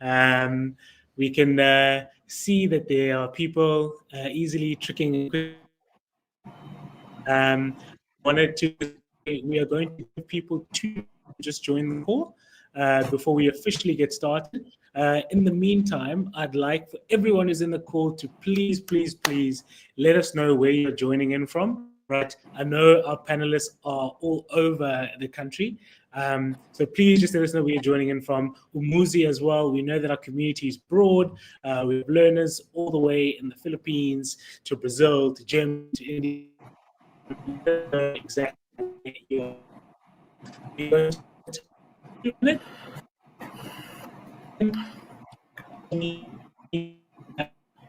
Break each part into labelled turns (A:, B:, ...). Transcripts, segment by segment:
A: We can see that there are people easily tricking. Wanted to we are going to give people 2 to just join the call before we officially get started. In the meantime, I'd like for everyone who's in the call to please let us know where you're joining in from. Right, I know our panelists are all over the country, so please just let us know where you're joining in from. Umuzi as well. We know that our community is broad. We have learners all the way in the Philippines to Brazil to Germany to India. Exactly.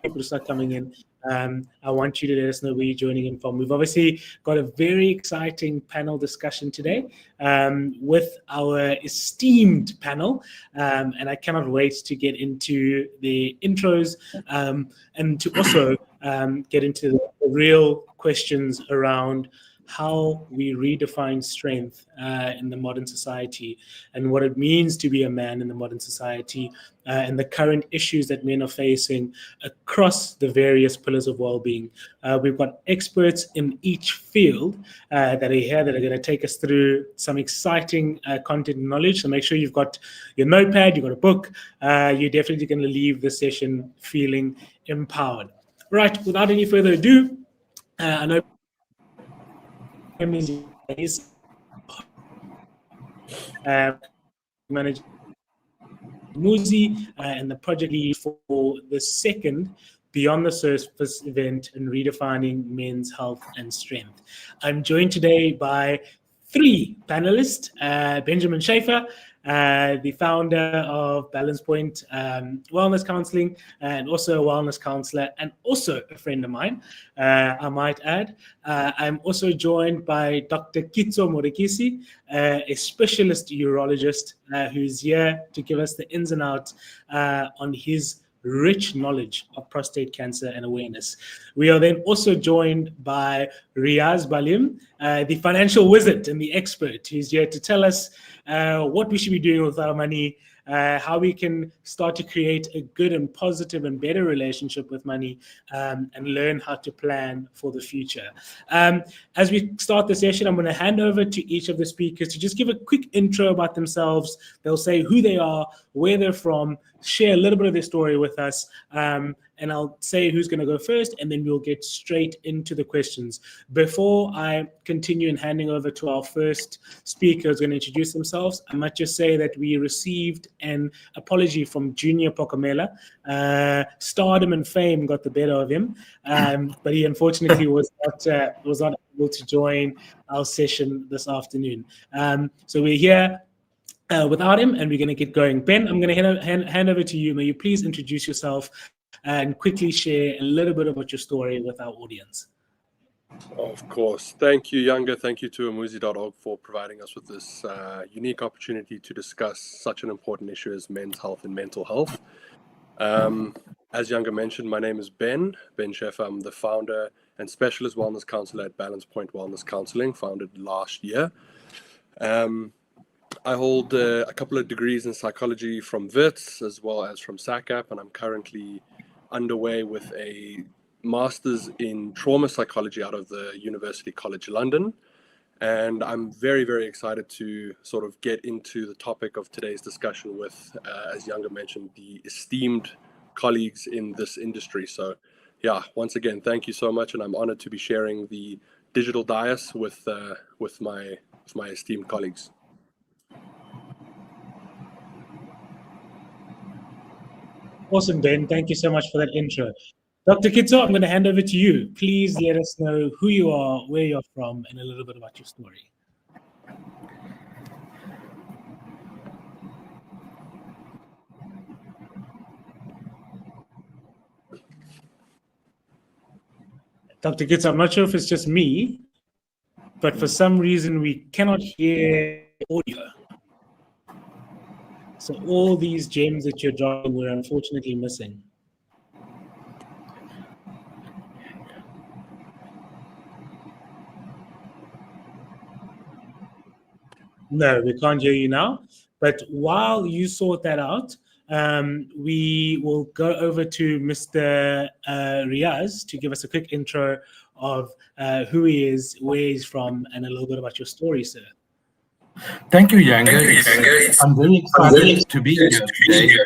A: People start coming in. I want you to let us know where you're joining in from. We've obviously got a very exciting panel discussion today with our esteemed panel, and I cannot wait to get into the intros and to also get into the real questions around how we redefine strength in the modern society and what it means to be a man in the modern society and the current issues that men are facing across the various pillars of well-being. We've got experts in each field that are here that are going to take us through some exciting content and knowledge. So make sure you've got your notepad, you've got a book. You're definitely going to leave the session feeling empowered. Right, without any further ado, I know manager Umuzi and the project lead for the second Beyond the Surface event in redefining men's health and strength. I'm joined today by 3 panelists, Benjamin Schaefer, the founder of Balance Point Wellness Counseling, and also a wellness counselor, and also a friend of mine, I might add. I'm also joined by Dr. Kitso Morekisi, a specialist urologist who's here to give us the ins and outs on his rich knowledge of prostate cancer and awareness. We are then also joined by Riaz Balim, the financial wizard and the expert, who's here to tell us what we should be doing with our money, how we can start to create a good and positive and better relationship with money, and learn how to plan for the future. As we start the session, I'm going to hand over to each of the speakers to just give a quick intro about themselves. They'll say who they are, where they're from, share a little bit of their story with us, and I'll say who's going to go first, and then we'll get straight into the questions. Before I continue in handing over to our first speaker who's going to introduce themselves, I might just say that we received an apology from Junior Pokomela. Stardom and fame got the better of him, but he unfortunately was not able to join our session this afternoon. So we're here without him, and we're going to get going. Ben, I'm going to hand over to you. May you please introduce yourself and quickly share a little bit about your story with our audience.
B: Of course. Thank you, Younger. Thank you to Umuzi.Org for providing us with this unique opportunity to discuss such an important issue as men's health and mental health. As Younger mentioned, my name is Ben Schaefer. I'm the founder and specialist wellness counselor at Balance Point Wellness Counseling, founded last year. I hold a couple of degrees in psychology from WITS as well as from SACAP, and I'm currently underway with a master's in trauma psychology out of the University College London. And I'm very, very excited to sort of get into the topic of today's discussion with, as Younger mentioned, the esteemed colleagues in this industry. So yeah, once again, thank you so much. And I'm honored to be sharing the digital dais with my esteemed colleagues.
A: Awesome, Ben. Thank you so much for that intro. Dr. Kitso, I'm going to hand over to you. Please let us know who you are, where you're from, and a little bit about your story. Dr. Kitso, I'm not sure if it's just me, but for some reason we cannot hear audio. So all these gems that you're dropping, we're unfortunately missing. No, we can't hear you now. But while you sort that out, we will go over to Mr. Riaz to give us a quick intro of who he is, where he's from, and a little bit about your story, sir.
C: Thank you, Yanga. I'm very excited to be here today.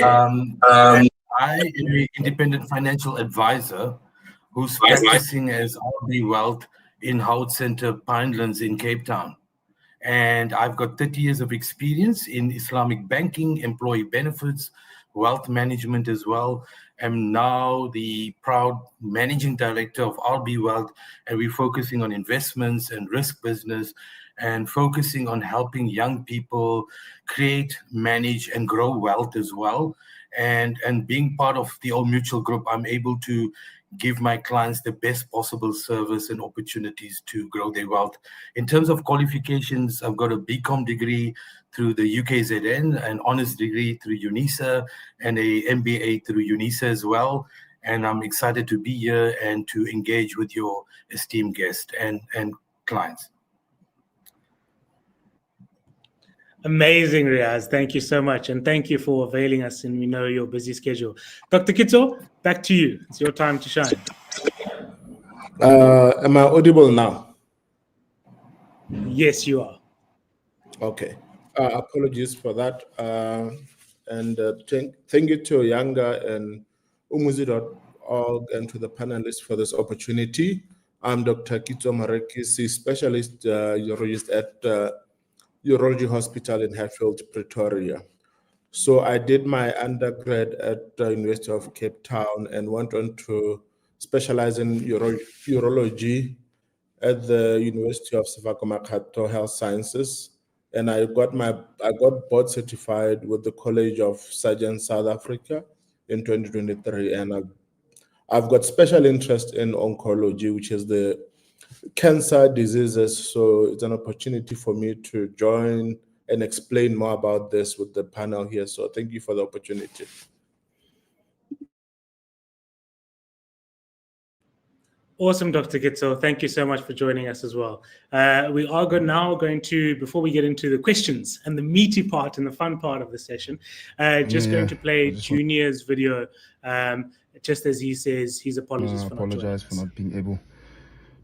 C: And I am an independent financial advisor who's practicing as RB Wealth in Hout Center, Pinelands in Cape Town. And I've got 30 years of experience in Islamic banking, employee benefits, wealth management as well. I'm now the proud managing director of RB Wealth, and we're focusing on investments and risk business and focusing on helping young people create, manage, and grow wealth as well. And being part of the Old Mutual Group, I'm able to give my clients the best possible service and opportunities to grow their wealth. In terms of qualifications, I've got a BCom degree through the UKZN, an honors degree through UNISA, and a MBA through UNISA as well. And I'm excited to be here and to engage with your esteemed guests and clients.
A: Amazing, Riaz. Thank you so much. And thank you for availing us. And we know your busy schedule. Dr. Kitso, back to you. It's your time to shine.
D: Am I audible now?
A: Yes, you are.
D: Okay. Apologies for that. Thank you to Yanga and Umuzi.Org and to the panelists for this opportunity. I'm Dr. Kitso Marekisi, specialist urologist at Urology Hospital in Hatfield, Pretoria. So I did my undergrad at the University of Cape Town and went on to specialize in urology at the University of Sefako Health Sciences. And I got board certified with the College of Surgeons South Africa in 2023. And I've got special interest in oncology, which is the cancer diseases. So it's an opportunity for me to join and explain more about this with the panel here. So thank you for the opportunity.
A: Awesome, Dr. Kitso. Thank you so much for joining us as well. We are now going to, before we get into the questions and the meaty part and the fun part of the session, going to play Junior's video, just as he says his apologies for not
E: being able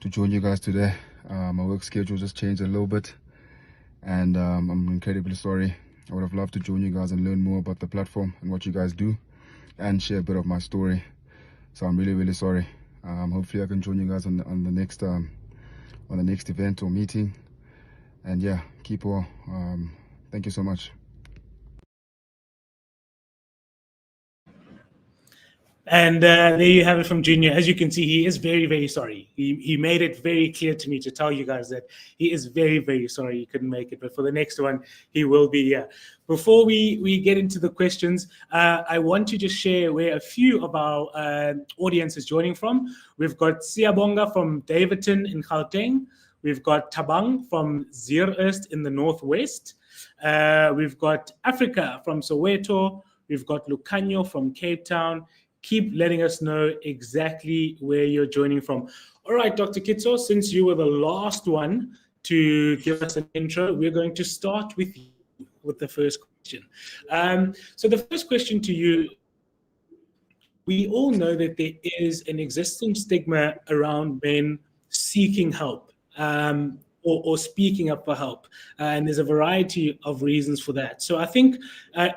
E: to join you guys today. My work schedule just changed a little bit, and I'm incredibly sorry. I would have loved to join you guys and learn more about the platform and what you guys do and share a bit of my story. So I'm really, really sorry. Hopefully I can join you guys on the next event or meeting. And yeah, keep well. Thank you so much.
A: And there you have it from Junior. As you can see, he is very, very sorry. He made it very clear to me to tell you guys that he is very, very sorry he couldn't make it. But for the next one, he will be here. Before we get into the questions, I want to just share where a few of our audience is joining from. We've got Siabonga from Davidton in Gauteng. We've got Tabang from Zeerust in the Northwest. We've got Africa from Soweto. We've got Lucanio from Cape Town. Keep letting us know exactly where you're joining from. All right, Dr. Kitso, since you were the last one to give us an intro, we're going to start with you with the first question. So the first question to you, we all know that there is an existing stigma around men seeking help or speaking up for help. And there's a variety of reasons for that. So I think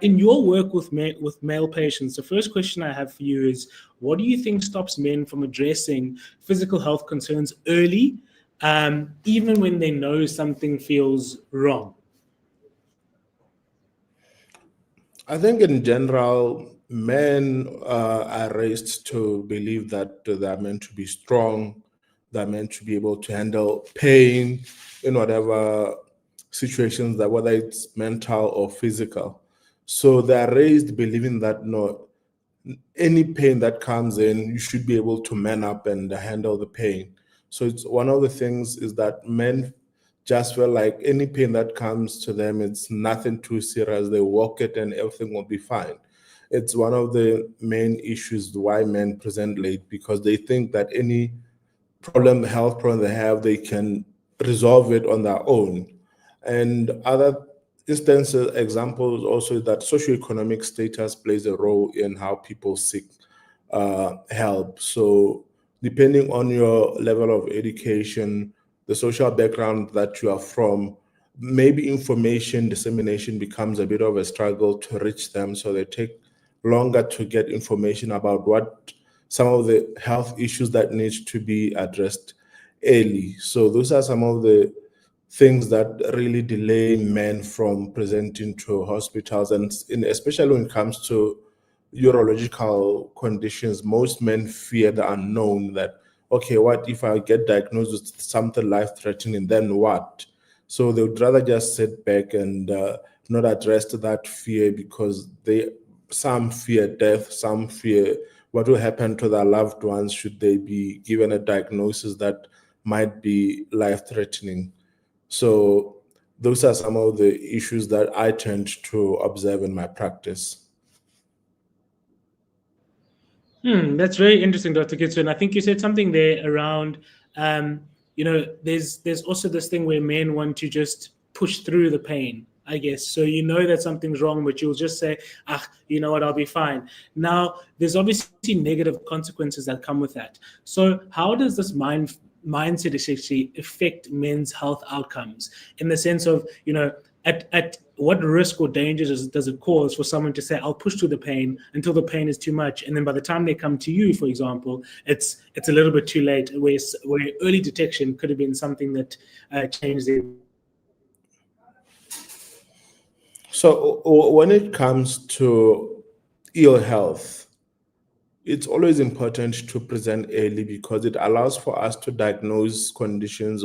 A: in your work with male patients, the first question I have for you is, what do you think stops men from addressing physical health concerns early, even when they know something feels wrong?
D: I think in general, men are raised to believe that they're meant to be strong, they're meant to be able to handle pain in whatever situations, that whether it's mental or physical. So they're raised believing that no, any pain that comes in, you should be able to man up and handle the pain. So it's one of the things is that men just feel like any pain that comes to them, it's nothing too serious. They walk it and everything will be fine. It's one of the main issues why men present late, because they think that any health problem they have, they can resolve it on their own. And other examples also that socioeconomic status plays a role in how people seek help. So depending on your level of education, the social background that you are from, maybe information dissemination becomes a bit of a struggle to reach them. So they take longer to get information about what some of the health issues that need to be addressed early. So those are some of the things that really delay men from presenting to hospitals, and especially when it comes to urological conditions, most men fear the unknown, that okay, what if I get diagnosed with something life-threatening, then what? So they would rather just sit back and not address that fear, because some fear death, some fear what will happen to their loved ones should they be given a diagnosis that might be life-threatening. So those are some of the issues that I tend to observe in my practice.
A: That's very interesting, Dr. Kitsu. And I think you said something there around, there's also this thing where men want to just push through the pain, I guess. So you know that something's wrong, but you'll just say, you know what, I'll be fine. Now, there's obviously negative consequences that come with that. So how does this mindset essentially affect men's health outcomes, in the sense of, at what risk or danger does it cause for someone to say, I'll push through the pain until the pain is too much, and then by the time they come to you, for example, it's a little bit too late, where early detection could have been something that changed their.
D: So when it comes to ill health, it's always important to present early, because it allows for us to diagnose conditions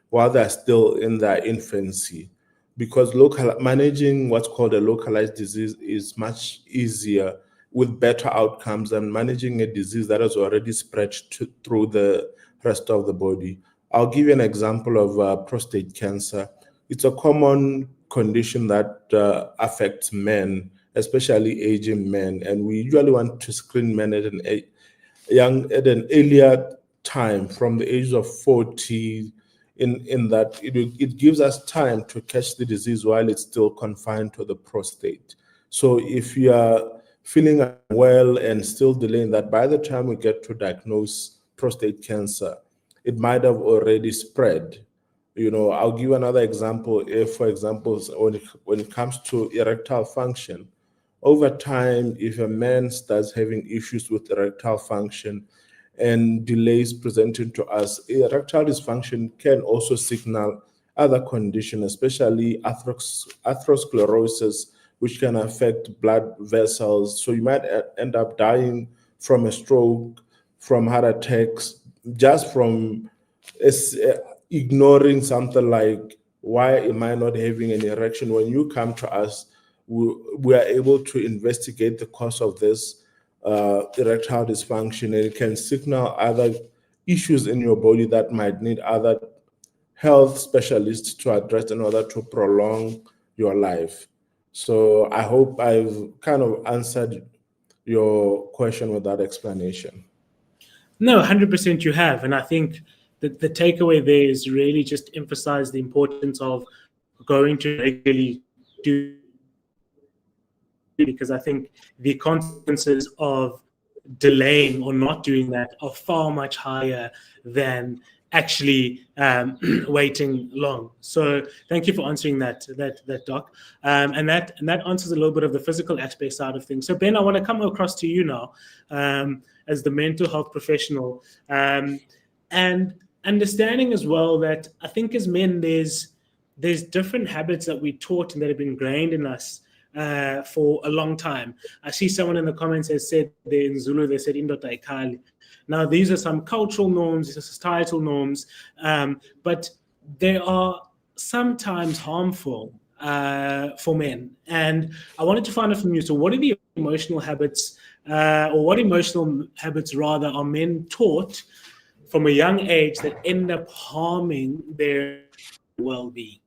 D: while they're still in their infancy. Because managing what's called a localized disease is much easier with better outcomes than managing a disease that has already spread through the rest of the body. I'll give you an example of prostate cancer. It's a common condition that affects men, especially aging men, and we usually want to screen men at an earlier time, from the age of 40. In that it gives us time to catch the disease while it's still confined to the prostate. So if you are feeling well and still delaying that, by the time we get to diagnose prostate cancer, it might have already spread. I'll give you another example. If, for example, when it comes to erectile function, over time, if a man starts having issues with erectile function and delays presenting to us, erectile dysfunction can also signal other conditions, especially atherosclerosis, which can affect blood vessels. So you might end up dying from a stroke, from heart attacks, just from ignoring something like, why am I not having an erection? When you come to us, we are able to investigate the cause of this erectile dysfunction, and it can signal other issues in your body that might need other health specialists to address in order to prolong your life. So I hope I've kind of answered your question with that explanation.
A: No, 100% you have. And I think that the takeaway there is really just emphasize the importance of going to regularly do, because I think the consequences of delaying or not doing that are far much higher than actually waiting long. So thank you for answering that Doc. And that answers a little bit of the physical aspect side of things. So Ben, I want to come across to you now as the mental health professional, and understanding as well that I think as men there's different habits that we taught and that have been ingrained in us for a long time. I see someone in the comments has said there in Zulu, they said indoda ikhali. Now, these are some cultural norms, these are societal norms, but they are sometimes harmful for men. And I wanted to find out from you, so what are the emotional habits, or what emotional habits rather are men taught from a young age that end up harming their well-being?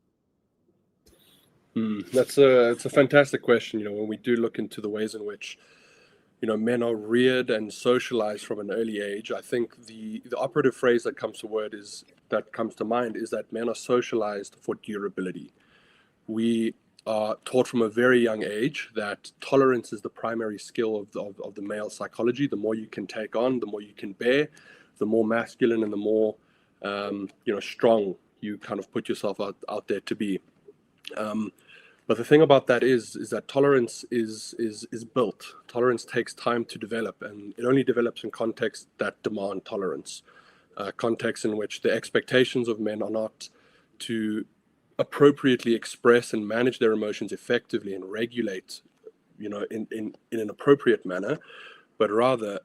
B: It's a fantastic question. When we do look into the ways in which men are reared and socialized from an early age, I think the operative phrase that comes to mind is that men are socialized for durability. We are taught from a very young age that tolerance is the primary skill of the male psychology. The more you can take on, the more you can bear, the more masculine and the more strong you kind of put yourself out there to be. But the thing about that is that tolerance is built. Tolerance takes time to develop, and it only develops in contexts that demand tolerance. Contexts in which the expectations of men are not to appropriately express and manage their emotions effectively and regulate, in an appropriate manner, but rather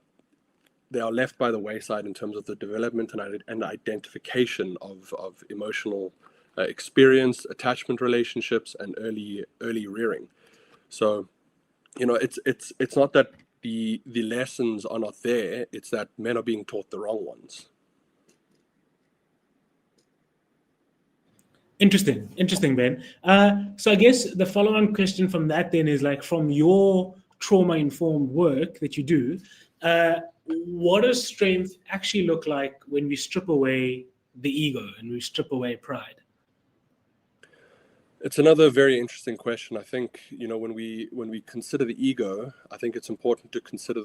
B: they are left by the wayside in terms of the development and identification of emotional experience, attachment relationships, and early rearing. So, it's not that the lessons are not there; it's that men are being taught the wrong ones.
A: Interesting, Ben. So I guess the follow-on question from that then is, like, from your trauma-informed work that you do, what does strength actually look like when we strip away the ego and we strip away pride?
B: It's another very interesting question. I think, when we consider the ego, I think it's important to consider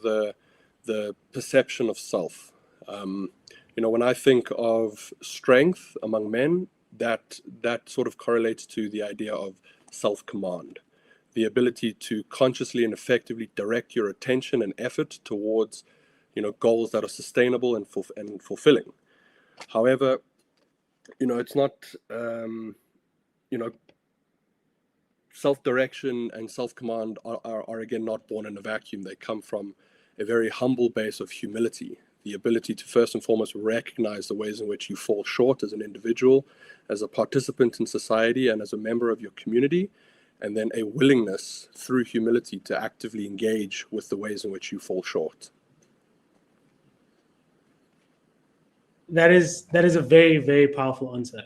B: the perception of self. When I think of strength among men, that sort of correlates to the idea of self-command, the ability to consciously and effectively direct your attention and effort towards, goals that are sustainable and fulfilling. However, it's not, self-direction and self-command are again not born in a vacuum. They come from a very humble base of humility, the ability to first and foremost recognize the ways in which you fall short as an individual, as a participant in society, and as a member of your community, and then a willingness through humility to actively engage with the ways in which you fall short.
A: That is a very, very powerful answer.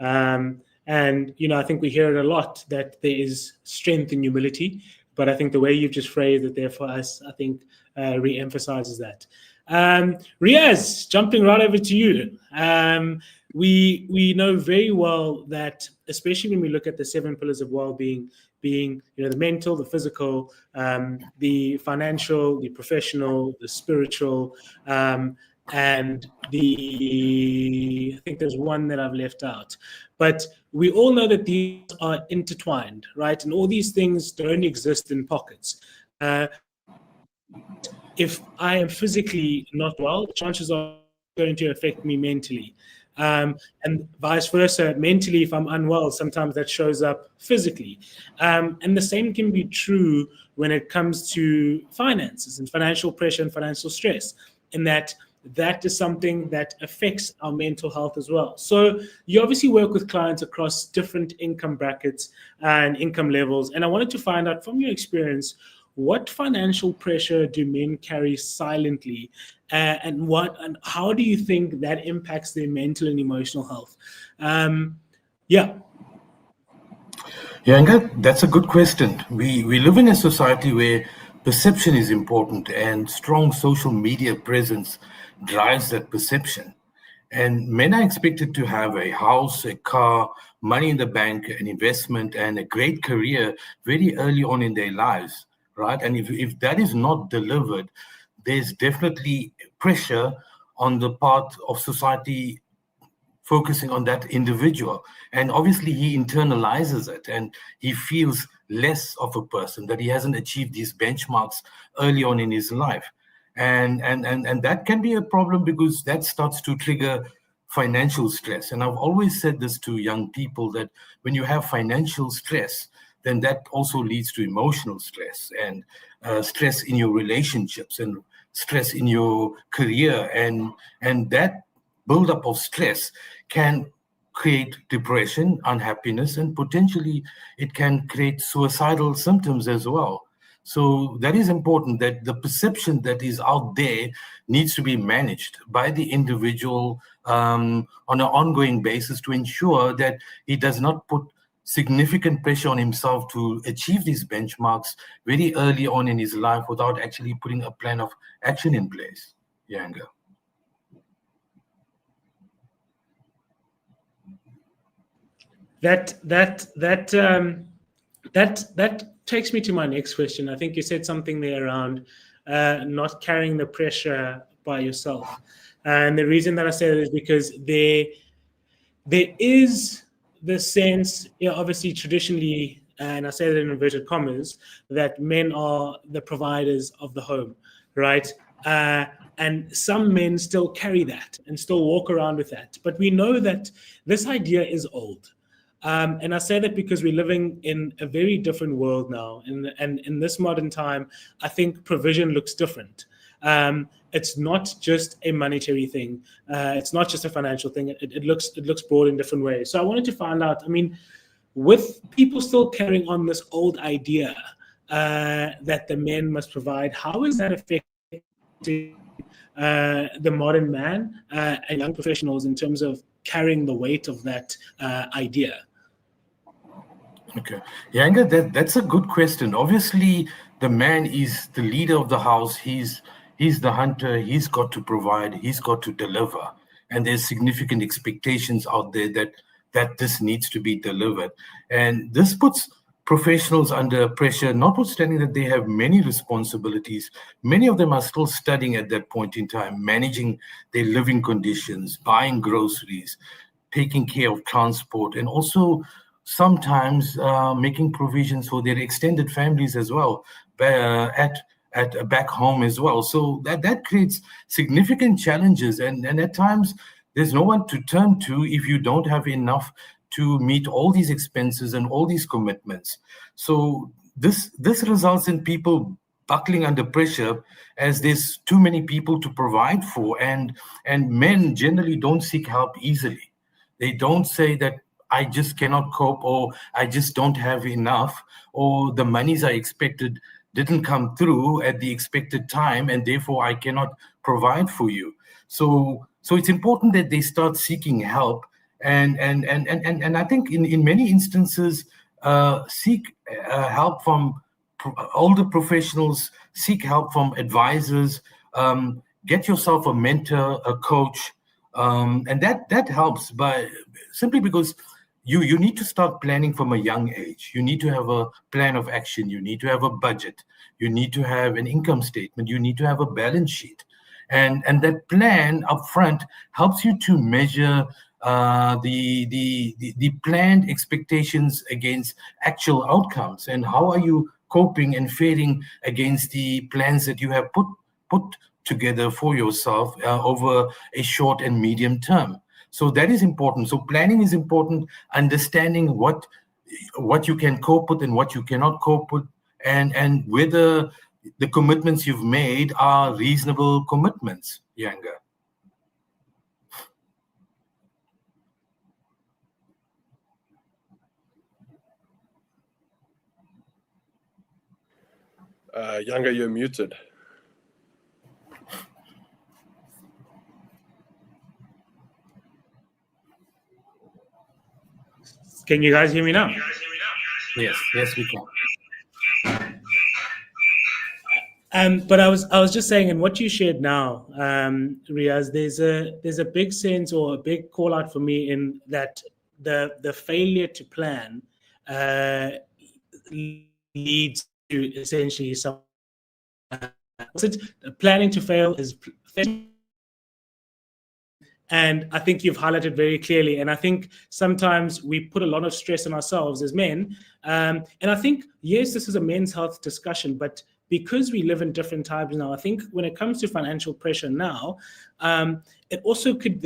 A: And, I think we hear it a lot, that there is strength in humility, but I think the way you've just phrased it there for us, I think re-emphasizes that. Riaz, jumping right over to you. We know very well that, especially when we look at the 7 pillars of well-being, being the mental, the physical, the financial, the professional, the spiritual, and I think there's one that I've left out. But we all know that these are intertwined, right? And all these things don't exist in pockets. If I am physically not well, chances are going to affect me mentally. And vice versa, mentally, if I'm unwell, sometimes that shows up physically. And the same can be true when it comes to finances and financial pressure and financial stress, in that is something that affects our mental health as well. So you obviously work with clients across different income brackets and income levels. And I wanted to find out from your experience, what financial pressure do men carry silently, and how do you think that impacts their mental and emotional health? Yeah,
C: that's a good question. We live in a society where perception is important, and strong social media presence drives that perception. And men are expected to have a house, a car, money in the bank, an investment, and a great career very early on in their lives, right? And if that is not delivered, there's definitely pressure on the part of society focusing on that individual. And obviously he internalizes it, and he feels less of a person, that he hasn't achieved these benchmarks early on in his life. And that can be a problem, because that starts to trigger financial stress. And I've always said this to young people, that when you have financial stress, then that also leads to emotional stress, and stress in your relationships, and stress in your career. And that buildup of stress can create depression, unhappiness, and potentially it can create suicidal symptoms as well. So that is important, that the perception that is out there needs to be managed by the individual on an ongoing basis, to ensure that he does not put significant pressure on himself to achieve these benchmarks very early on in his life without actually putting a plan of action in place. Yanga.
A: that takes me to my next question. I think you said something there around not carrying the pressure by yourself. And the reason that I say that is because there is the sense, obviously traditionally, and I say that in inverted commas, that men are the providers of the home, right? And some men still carry that and still walk around with that. But we know that this idea is old. And I say that because we're living in a very different world now. And in this modern time, I think provision looks different. It's not just a monetary thing. It's not just a financial thing. It looks broad in different ways. So I wanted to find out, with people still carrying on this old idea that the men must provide, how is that affecting the modern man and young professionals in terms of carrying the weight of that idea?
C: Okay. Yanga, that's a good question. Obviously, the man is the leader of the house. He's the hunter. He's got to provide. He's got to deliver. And there's significant expectations out there that this needs to be delivered. And this puts professionals under pressure, notwithstanding that they have many responsibilities. Many of them are still studying at that point in time, managing their living conditions, buying groceries, taking care of transport, and also sometimes making provisions for their extended families as well, at back home as well. So that creates significant challenges, and at times there's no one to turn to if you don't have enough to meet all these expenses and all these commitments. So this results in people buckling under pressure as there's too many people to provide for, and men generally don't seek help easily. They don't say that I just cannot cope, or I just don't have enough, or the monies I expected didn't come through at the expected time, and therefore I cannot provide for you. So it's important that they start seeking help, and I think in many instances seek help from older professionals, seek help from advisors, get yourself a mentor, a coach, and that helps simply because you need to start planning from a young age. You need to have a plan of action. You need to have a budget. You need to have an income statement. You need to have a balance sheet. And that plan upfront helps you to measure the planned expectations against actual outcomes, and how are you coping and faring against the plans that you have put together for yourself over a short and medium term. So that is important. So planning is important, understanding what you can cope with and what you cannot cope with, and whether the commitments you've made are reasonable commitments, Yanga.
B: Yanga, you're muted.
A: Can you guys hear me now?
C: Yes, we can.
A: But I was just saying, in what you shared now, Riaz, there's a big sense, or a big call out for me, in that the failure to plan leads to essentially some planning to fail is. And I think you've highlighted very clearly. And I think sometimes we put a lot of stress on ourselves as men. And I think, yes, this is a men's health discussion, but because we live in different times now, I think when it comes to financial pressure now, there also could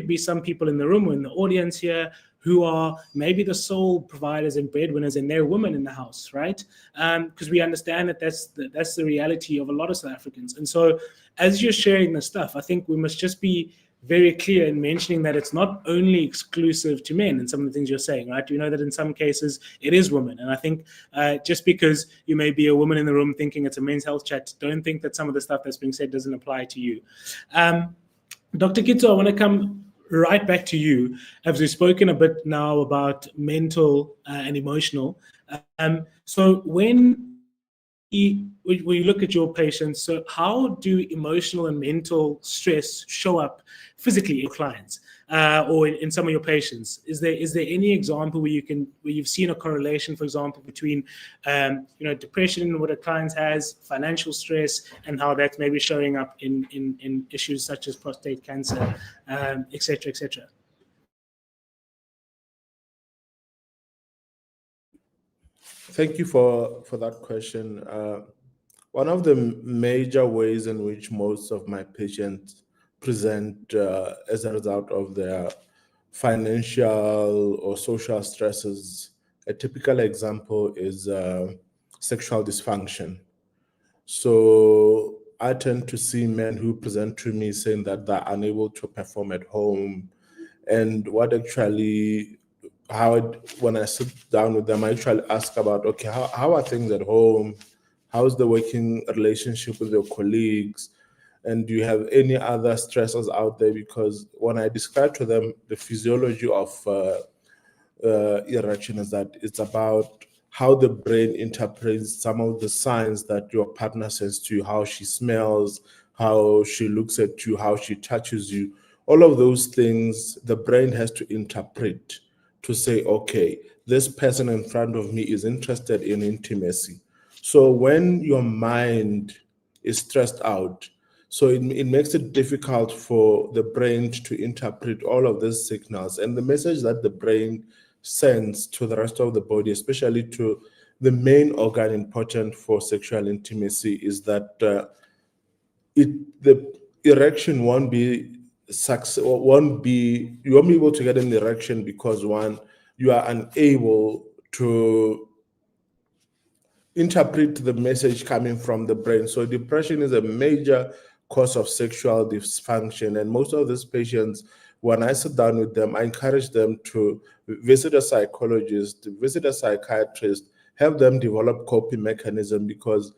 A: be some people in the room or in the audience here who are maybe the sole providers and breadwinners, and they're women in the house, right? Because we understand that that's the reality of a lot of South Africans. And so as you're sharing this stuff, I think we must just be very clear in mentioning that it's not only exclusive to men in some of the things you're saying, right? You know that in some cases it is women. And I think just because you may be a woman in the room thinking it's a men's health chat, don't think that some of the stuff that's being said doesn't apply to you. Dr. Kitso, I want to come right back to you, as we've spoken a bit now about mental and emotional. So when we look at your patients, so how do emotional and mental stress show up physically in clients? or in some of your patients? Is there any example where you've seen a correlation, for example, between depression, what a client has, financial stress, and how that's maybe showing up in issues such as prostate cancer, et cetera, et cetera?
D: Thank you for that question. One of the major ways in which most of my patients present as a result of their financial or social stresses, a typical example is sexual dysfunction. So I tend to see men who present to me saying that they're unable to perform at home. And when I sit down with them, I actually ask about, okay, how are things at home? How's the working relationship with your colleagues? And do you have any other stressors out there? Because when I describe to them the physiology of erection, is that it's about how the brain interprets some of the signs that your partner says to you, how she smells, how she looks at you, how she touches you. All of those things, the brain has to interpret to say, okay, this person in front of me is interested in intimacy. So when your mind is stressed out, so it makes it difficult for the brain to interpret all of these signals. And the message that the brain sends to the rest of the body, especially to the main organ important for sexual intimacy, is that the erection you won't be able to get an erection because, one, you are unable to interpret the message coming from the brain. So depression is a major cause of sexual dysfunction. And most of these patients, when I sit down with them, I encourage them to visit a psychologist, visit a psychiatrist, help them develop coping mechanism, because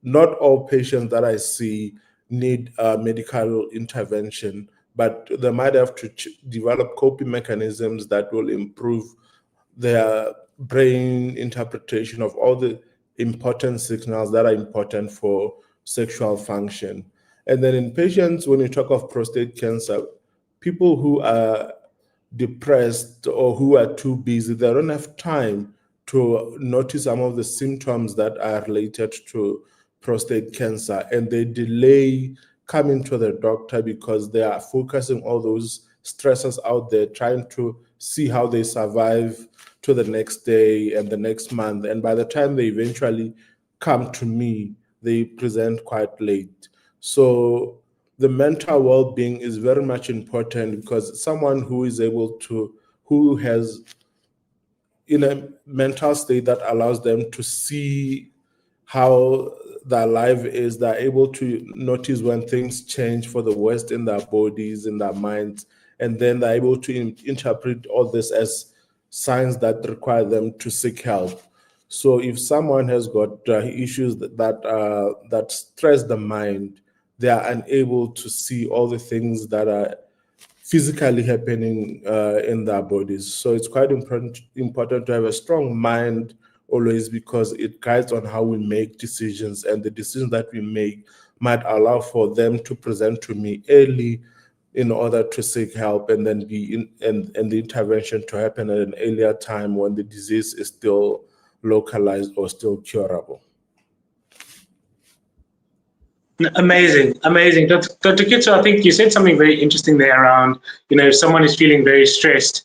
D: not all patients that I see need medical intervention, but they might have to develop coping mechanisms that will improve their brain interpretation of all the important signals that are important for sexual function. And then in patients, when you talk of prostate cancer, people who are depressed or who are too busy, they don't have time to notice some of the symptoms that are related to prostate cancer, and they delay coming to the doctor because they are focusing all those stressors out there, trying to see how they survive to the next day and the next month. And by the time they eventually come to me, they present quite late. So the mental well-being is very much important, because someone who has in a mental state that allows them to see how their life is, they're able to notice when things change for the worst in their bodies, in their minds, and then they're able to interpret all this as signs that require them to seek help. So if someone has got issues that stress the mind, they are unable to see all the things that are physically happening in their bodies. So it's quite important to have a strong mind always, because it guides on how we make decisions, and the decisions that we make might allow for them to present to me early in order to seek help, and then and the intervention to happen at an earlier time when the disease is still localized or still curable.
A: Amazing. Dr. Kitso, I think you said something very interesting there around, if someone is feeling very stressed,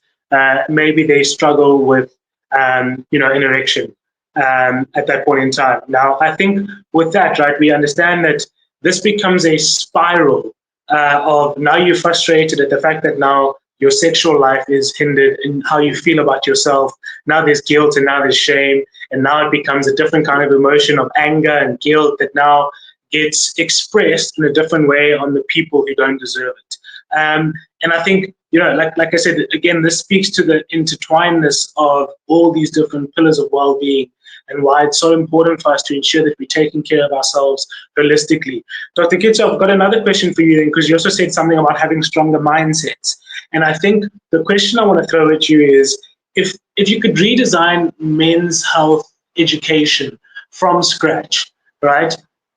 A: maybe they struggle with, an erection at that point in time. Now, I think with that, right, we understand that this becomes a spiral of, now you're frustrated at the fact that now your sexual life is hindered in how you feel about yourself. Now there's guilt, and now there's shame, and now it becomes a different kind of emotion of anger and guilt that now gets expressed in a different way on the people who don't deserve it. And I think, like I said, again, this speaks to the intertwinedness of all these different pillars of well-being, and why it's so important for us to ensure that we're taking care of ourselves holistically. Dr. Kitso, I've got another question for you, because you also said something about having stronger mindsets. And I think the question I want to throw at you is, if you could redesign men's health education from scratch, right?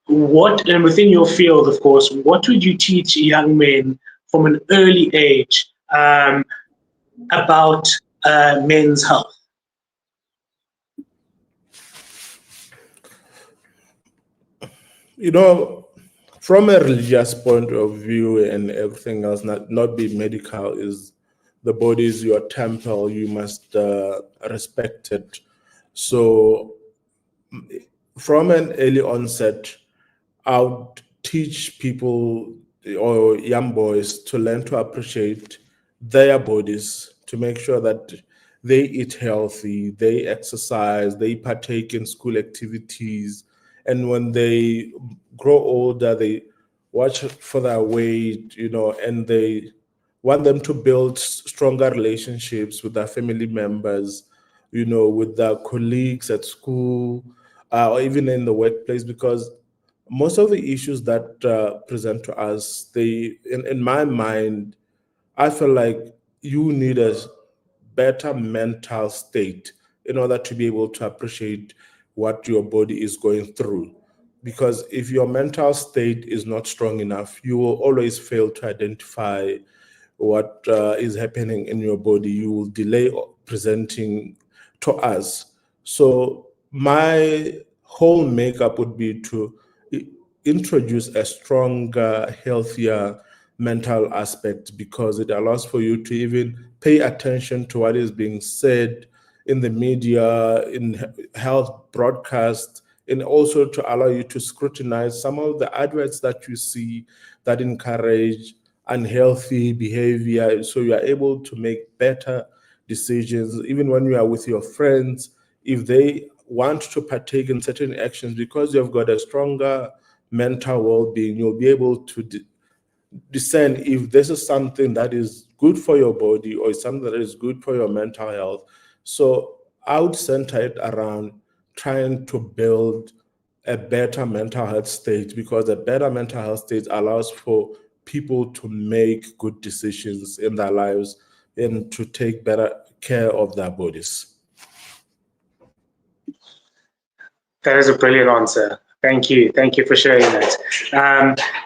A: And within your field, of course, what would you teach young men from an early age about men's health?
D: You know, from a religious point of view and everything else, not be medical, is the body is your temple. You must respect it. So from an early onset, I would teach people or young boys to learn to appreciate their bodies, to make sure that they eat healthy, they exercise, they partake in school activities. And when they grow older, they watch for their weight, and they want them to build stronger relationships with their family members, with their colleagues at school, or even in the workplace, because most of the issues that present to us, in my mind, I feel like you need a better mental state in order to be able to appreciate what your body is going through. Because if your mental state is not strong enough, you will always fail to identify what is happening in your body. You will delay presenting to us. So my whole makeup would be to introduce a stronger, healthier mental aspect, because it allows for you to even pay attention to what is being said in the media, in health broadcasts, and also to allow you to scrutinize some of the adverts that you see that encourage unhealthy behavior, so you are able to make better decisions even when you are with your friends. If they want to partake in certain actions, because you've got a stronger mental well-being, you'll be able to discern if this is something that is good for your body or something that is good for your mental health. So I would center it around trying to build a better mental health state, because a better mental health state allows for people to make good decisions in their lives and to take better care of their bodies.
A: That is a brilliant answer. Thank you. Thank you for sharing that.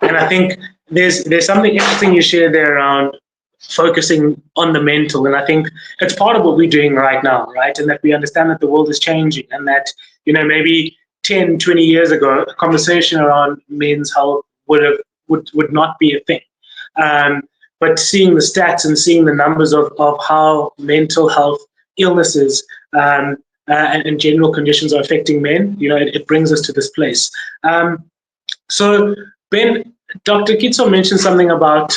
A: And I think there's something interesting you shared there around focusing on the mental. And I think it's part of what we're doing right now, right? And that we understand that the world is changing, and that, maybe 10, 20 years ago, a conversation around men's health would not be a thing. But seeing the stats and seeing the numbers of how mental health illnesses and general conditions are affecting men, it brings us to this place. So, Ben, Dr. Kitso mentioned something about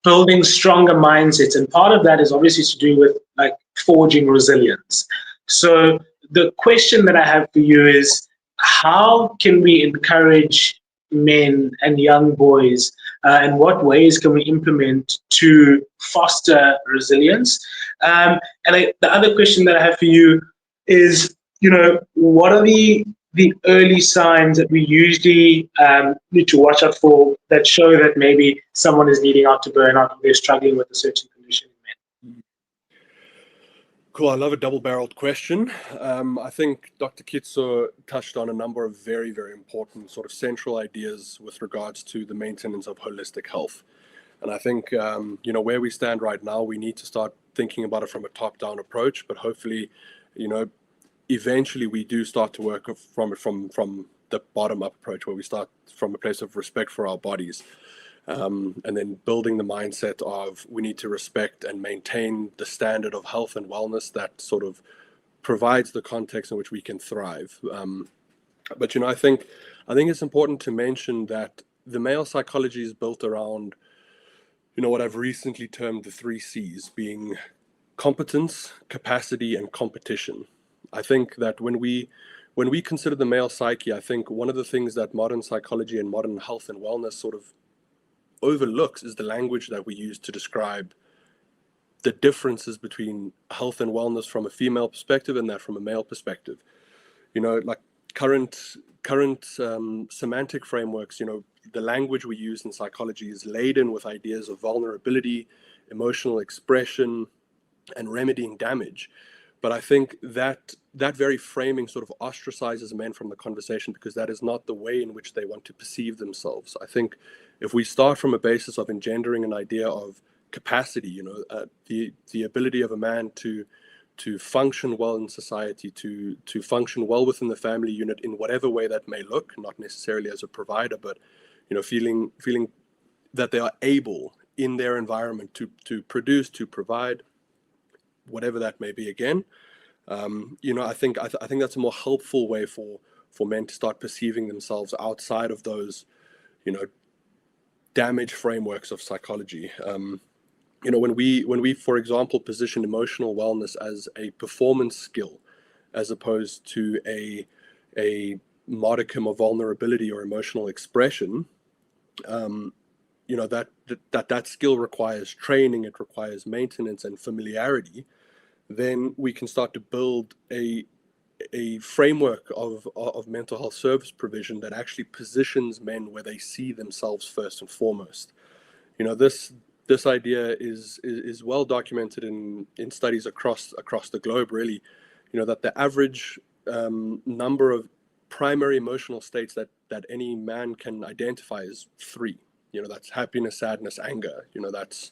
A: building stronger mindsets, and part of that is obviously to do with like forging resilience. So the question that I have for you is, how can we encourage men and young boys, and what ways can we implement to foster resilience? And the other question that I have for you is, what are the early signs that we usually need to watch out for that show that maybe someone is leading out to burnout, or they're struggling with a certain condition in men?
B: Cool. I love a double-barreled question. I think Dr. Kitso touched on a number of very, very important sort of central ideas with regards to the maintenance of holistic health. And I think, where we stand right now, we need to start thinking about it from a top-down approach, but hopefully, eventually we do start to work from the bottom-up approach, where we start from a place of respect for our bodies. And then building the mindset of we need to respect and maintain the standard of health and wellness that sort of provides the context in which we can thrive. But I think it's important to mention that the male psychology is built around what I've recently termed the 3 C's, being competence, capacity, and competition. I think that when we consider the male psyche, I think one of the things that modern psychology and modern health and wellness sort of overlooks is the language that we use to describe the differences between health and wellness from a female perspective and that from a male perspective. Like current semantic frameworks, the language we use in psychology is laden with ideas of vulnerability, emotional expression, and remedying damage. But I think that very framing sort of ostracizes men from the conversation, because that is not the way in which they want to perceive themselves. I think if we start from a basis of engendering an idea of capacity, the ability of a man to function well in society, to function well within the family unit in whatever way that may look, not necessarily as a provider, but feeling that they are able in their environment to produce, to provide, whatever that may be. Again, I think that's a more helpful way for men to start perceiving themselves outside of those, damaged frameworks of psychology. When we, for example, position emotional wellness as a performance skill, as opposed to a modicum of vulnerability or emotional expression, that skill requires training, it requires maintenance and familiarity, then we can start to build a framework of mental health service provision that actually positions men where they see themselves first and foremost. This idea is well documented in studies across the globe, really, that the average number of primary emotional states that any man can identify is 3. That's happiness, sadness, anger. That's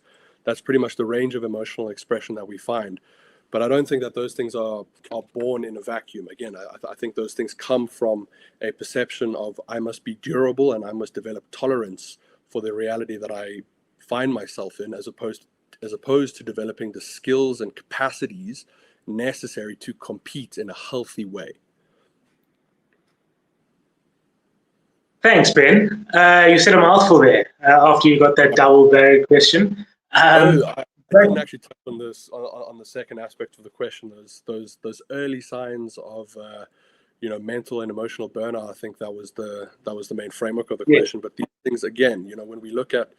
B: pretty much the range of emotional expression that we find. But I don't think that those things are born in a vacuum. Again, I think those things come from a perception of I must be durable and I must develop tolerance for the reality that I find myself in, as opposed to developing the skills and capacities necessary to compete in a healthy way.
A: Thanks, Ben. You said a mouthful there after you got that double-barrel question.
B: I didn't actually touch on this on the second aspect of the question. Those early signs of mental and emotional burnout. I think that was the main framework of the question. But these things, again, when we look at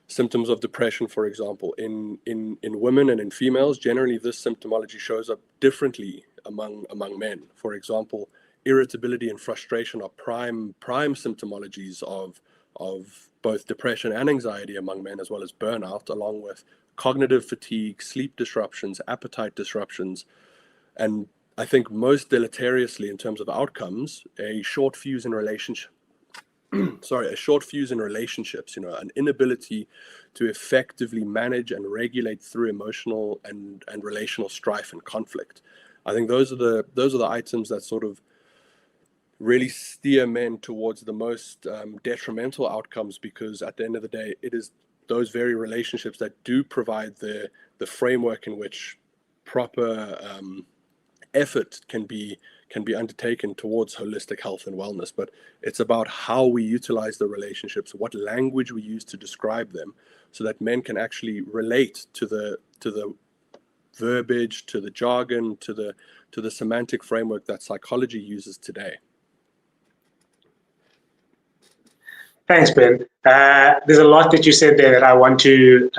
B: symptoms of depression, for example, in women and in females, generally this symptomology shows up differently among men. For example, irritability and frustration are prime symptomologies of both depression and anxiety among men, as well as burnout, along with cognitive fatigue, sleep disruptions, appetite disruptions, and I think most deleteriously in terms of outcomes, a short fuse in relationships, an inability to effectively manage and regulate through emotional and relational strife and conflict. I think those are the items that sort of really steer men towards the most detrimental outcomes, because at the end of the day, it is those very relationships that do provide the framework in which proper effort can be undertaken towards holistic health and wellness. But it's about how we utilize the relationships, what language we use to describe them, so that men can actually relate to the verbiage, to the jargon, to the semantic framework that psychology uses today.
A: Thanks, Ben. There's a lot that you said there that I want to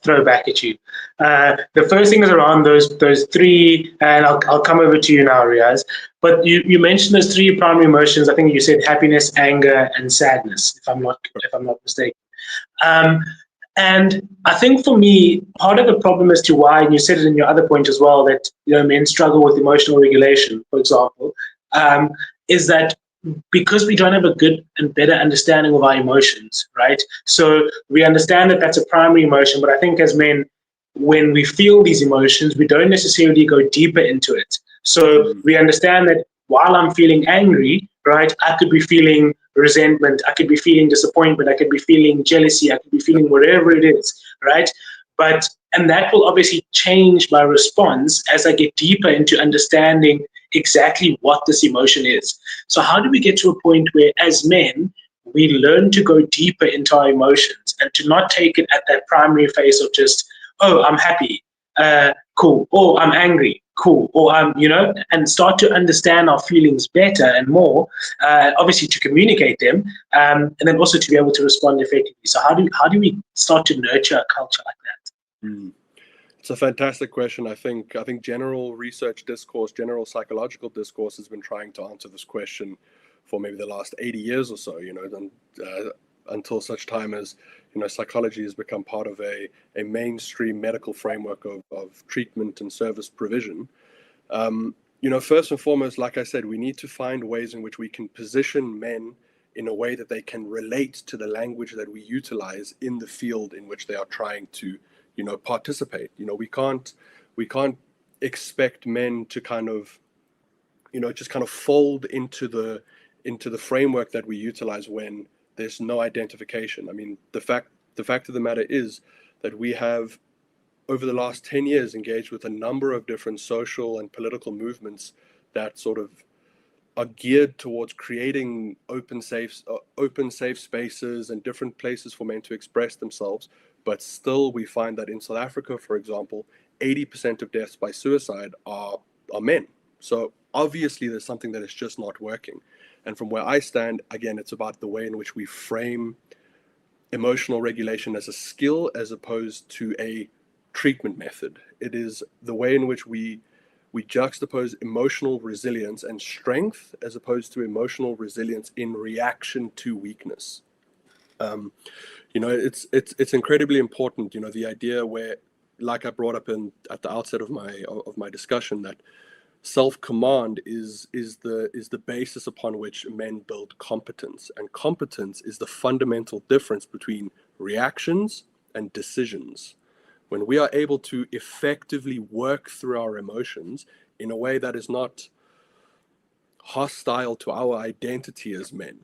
A: throw back at you. The first thing is around those 3, and I'll come over to you now, Riaz. But you mentioned those 3 primary emotions. I think you said happiness, anger, and sadness, if I'm not mistaken. And I think for me, part of the problem as to why, and you said it in your other point as well, that men struggle with emotional regulation, for example, is that because we don't have a good and better understanding of our emotions, right? So we understand that that's a primary emotion, but I think as men, when we feel these emotions, we don't necessarily go deeper into it. So we understand that while I'm feeling angry, right, I could be feeling resentment, I could be feeling disappointment, I could be feeling jealousy, I could be feeling whatever it is, right? And that will obviously change my response as I get deeper into understanding exactly what this emotion is. So how do we get to a point where, as men, we learn to go deeper into our emotions and to not take it at that primary phase of just, oh, I'm happy, cool, or I'm angry, cool, or I'm, and start to understand our feelings better and more, obviously to communicate them, and then also to be able to respond effectively. So how do we start to nurture a culture like that?
B: It's a fantastic question. I think general research discourse, general psychological discourse has been trying to answer this question for maybe the last 80 years or so, until such time as, psychology has become part of a mainstream medical framework of treatment and service provision. First and foremost, like I said, we need to find ways in which we can position men in a way that they can relate to the language that we utilize in the field in which they are trying to, participate. We can't expect men to kind of, just kind of fold into the framework that we utilize when there's no identification. I mean, the fact of the matter is that we have, over the last 10 years, engaged with a number of different social and political movements that sort of are geared towards creating open safe spaces and different places for men to express themselves. But still, we find that in South Africa, for example, 80% of deaths by suicide are men. So obviously there's something that is just not working. And from where I stand, again, it's about the way in which we frame emotional regulation as a skill as opposed to a treatment method. It is the way in which we juxtapose emotional resilience and strength as opposed to emotional resilience in reaction to weakness. It's incredibly important. The idea where, like I brought up at the outset of my discussion, that self-command is the basis upon which men build competence, and competence is the fundamental difference between reactions and decisions. When we are able to effectively work through our emotions in a way that is not hostile to our identity as men,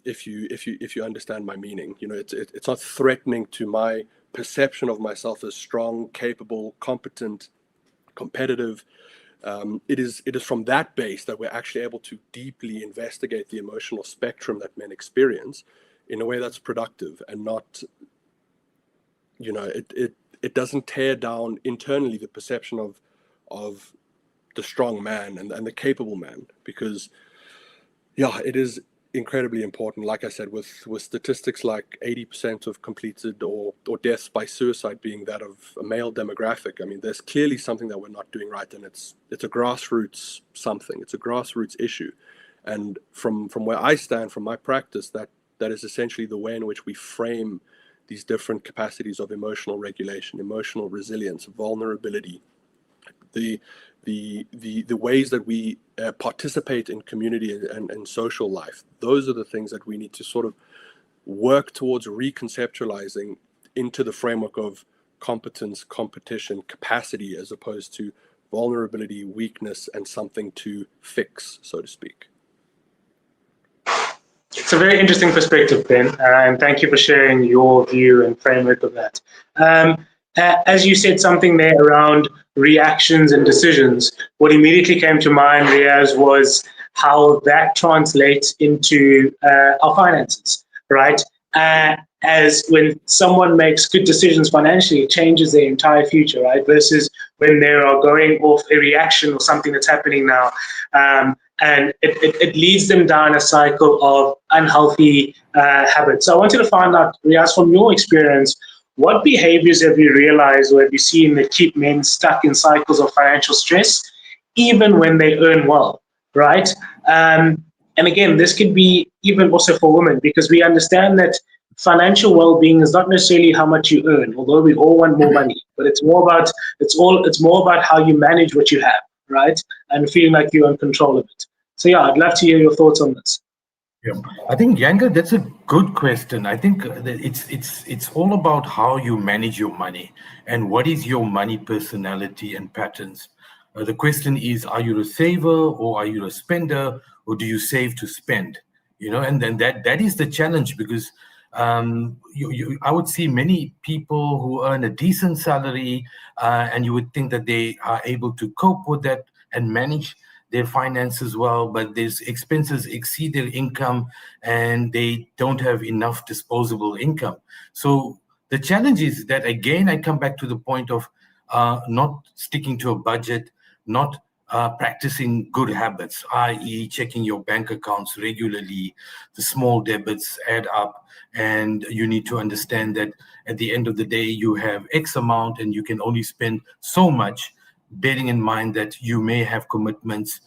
B: if you understand my meaning, it's not threatening to my perception of myself as strong, capable, competent, competitive. It is from that base that we're actually able to deeply investigate the emotional spectrum that men experience in a way that's productive and not, it doesn't tear down internally the perception of the strong man and the capable man, because it is incredibly important. Like I said, with statistics like 80% of completed or deaths by suicide being that of a male demographic, I mean, there's clearly something that we're not doing right, and it's a grassroots it's a grassroots issue. And from where I stand, from my practice, that is essentially the way in which we frame these different capacities of emotional regulation, emotional resilience, vulnerability, the ways that we participate in community and social life. Those are the things that we need to sort of work towards reconceptualizing into the framework of competence, competition, capacity, as opposed to vulnerability, weakness, and something to fix, so to speak.
A: It's a very interesting perspective, Ben, and thank you for sharing your view and framework of that. As you said something there around reactions and decisions, what immediately came to mind, Riaz, was how that translates into our finances, right? As when someone makes good decisions financially, it changes their entire future, right? Versus when they are going off a reaction or something that's happening now. And it leads them down a cycle of unhealthy habits. So I wanted to find out, Riaz, from your experience, what behaviors have you realized or have you seen that keep men stuck in cycles of financial stress, even when they earn well, right? And again, this could be even also for women, because we understand that financial well-being is not necessarily how much you earn, although we all want more money, but it's more about how you manage what you have, right? And feeling like you're in control of it. So yeah, I'd love to hear your thoughts on this.
C: Yeah, I think, Yanga, that's a good question. I think that it's all about how you manage your money and what is your money personality and patterns. The question is, are you a saver or are you a spender, or do you save to spend? And then that is the challenge, because I would see many people who earn a decent salary, and you would think that they are able to cope with that and manage their finances well, but these expenses exceed their income and they don't have enough disposable income. So the challenge is that, again, I come back to the point of not sticking to a budget, not practicing good habits, i.e. checking your bank accounts regularly. The small debits add up, and you need to understand that at the end of the day, you have X amount and you can only spend so much, bearing in mind that you may have commitments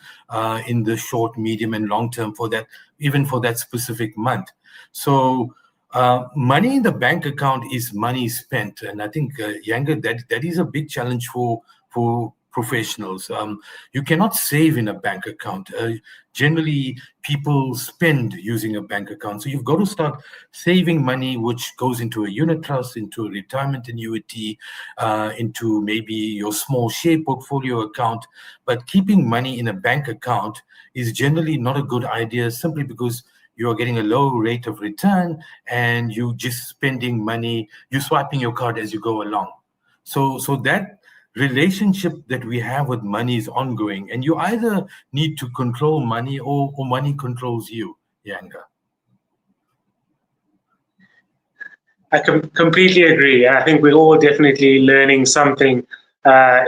C: in the short, medium, and long term for that, even for that specific month. So money in the bank account is money spent. And I think, Yanga, that is a big challenge for professionals. You cannot save in a bank account. Generally, people spend using a bank account. So you've got to start saving money, which goes into a unit trust, into a retirement annuity, into maybe your small share portfolio account. But keeping money in a bank account is generally not a good idea, simply because you are getting a low rate of return and you just spending money, you're swiping your card as you go along. So that relationship that we have with money is ongoing, and you either need to control money or money controls you, Yanga.
A: I completely agree. I think we're all definitely learning something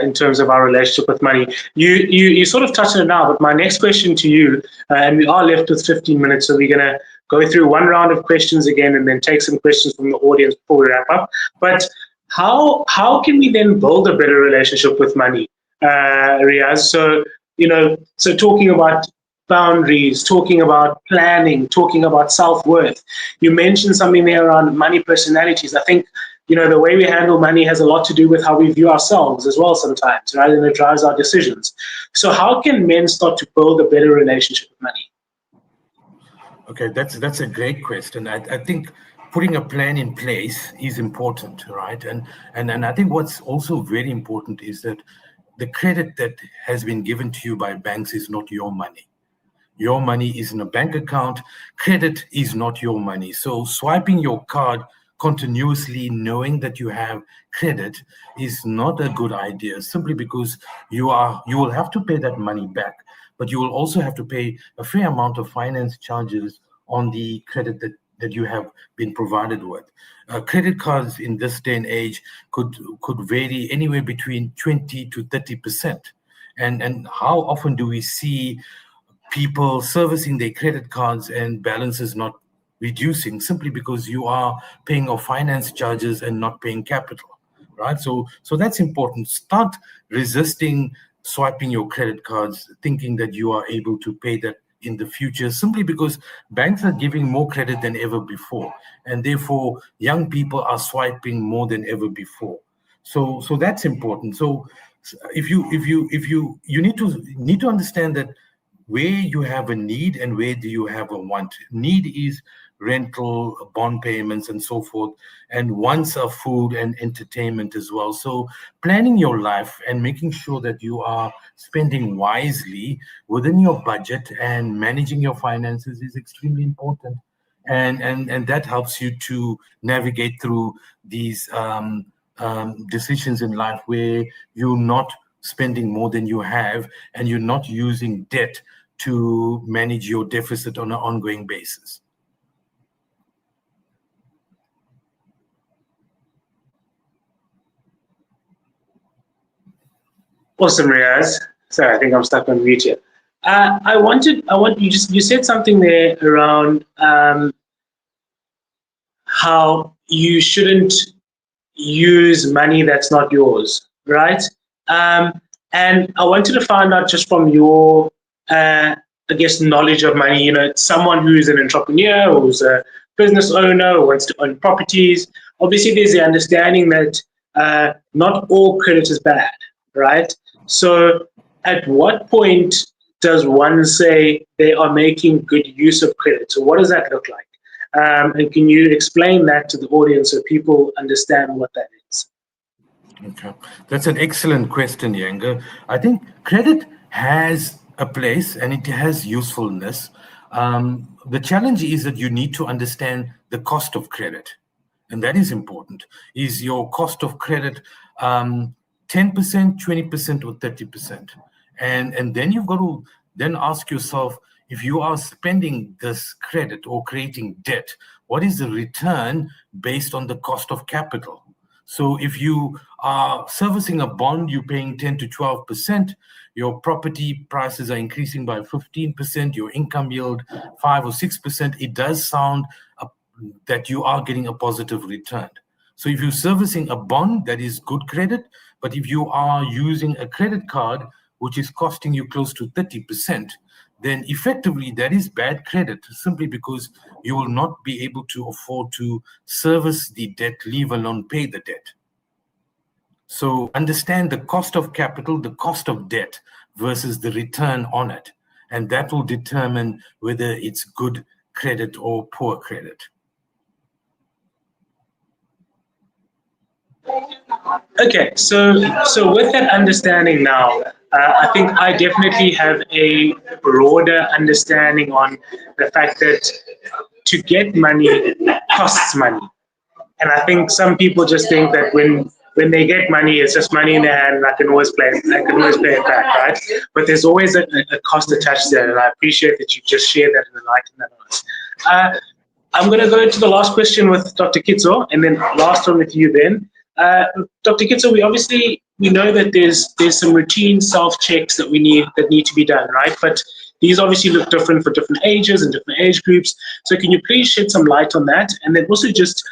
A: in terms of our relationship with money. You sort of touched on it now, but my next question to you, and we are left with 15 minutes, so we're going to go through one round of questions again and then take some questions from the audience before we wrap up. But how can we then build a better relationship with money, Riaz? So talking about boundaries, talking about planning, talking about self-worth. You mentioned something there around money personalities. I think, the way we handle money has a lot to do with how we view ourselves as well sometimes, right? And it drives our decisions. So how can men start to build a better relationship with money?
C: Okay, that's a great question. I think putting a plan in place is important, right? And I think what's also very important is that the credit that has been given to you by banks is not your money. Your money is in a bank account. Credit is not your money. So swiping your card continuously, knowing that you have credit, is not a good idea, simply because you will have to pay that money back, but you will also have to pay a fair amount of finance charges on the credit that you have been provided with. Credit cards in this day and age could vary anywhere between 20 to 30%. And how often do we see people servicing their credit cards and balances not reducing, simply because you are paying off finance charges and not paying capital, right? So that's important. Start resisting swiping your credit cards, thinking that you are able to pay that in the future, simply because banks are giving more credit than ever before, and therefore young people are swiping more than ever before. So that's important. So if you need to understand that where you have a need and where do you have a want. Need is rental, bond payments, and so forth, and wants are food and entertainment as well. So planning your life and making sure that you are spending wisely within your budget and managing your finances is extremely important, and that helps you to navigate through these decisions in life where you're not spending more than you have and you're not using debt to manage your deficit on an ongoing basis.
A: Awesome, Riaz. Sorry, I think I'm stuck on mute here. You said something there around how you shouldn't use money that's not yours, right? And I wanted to find out, just from your, knowledge of money, someone who's an entrepreneur, or who's a business owner, or wants to own properties. Obviously, there's the understanding that not all credit is bad, right? So at what point does one say they are making good use of credit? So what does that look like? And can you explain that to the audience so people understand what that is?
C: Okay, that's an excellent question, Yanga. I think credit has a place and it has usefulness. The challenge is that you need to understand the cost of credit, and that is important. Is your cost of credit 10%, 20%, or 30%? And then you've got to then ask yourself, if you are spending this credit or creating debt, what is the return based on the cost of capital? So if you are servicing a bond, you're paying 10 to 12%, your property prices are increasing by 15%, your income yield 5 or 6%, it does sound that you are getting a positive return. So if you're servicing a bond, that is good credit, but if you are using a credit card, which is costing you close to 30%, then effectively that is bad credit, simply because you will not be able to afford to service the debt, leave alone pay the debt. So understand the cost of capital, the cost of debt versus the return on it. And that will determine whether it's good credit or poor credit.
A: Okay, so with that understanding now, I think I definitely have a broader understanding on the fact that to get money costs money. And I think some people just think that when they get money, it's just money in their hand, and I can always pay it back, right? But there's always a cost attached there, and I appreciate that you just shared that and enlightened that on us. I'm going to go into the last question with Dr. Kitso, and then last one with you, Ben. Dr. Kitso, we know that there's some routine self checks that need to be done, right? But these obviously look different for different ages and different age groups. So can you please shed some light on that, and then also just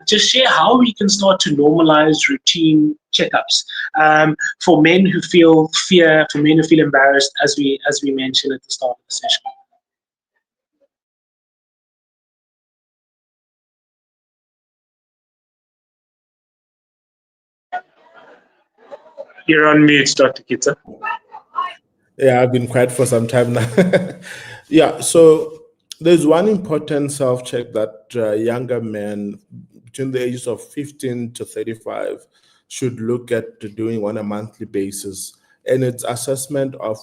A: share how we can start to normalize routine checkups for men who feel fear, for men who feel embarrassed, as we mentioned at the start of the session. You're on mute, Dr. Kitso.
D: Yeah, I've been quiet for some time now. Yeah, so there's one important self-check that younger men between the ages of 15 to 35 should look at doing on a monthly basis. And it's assessment of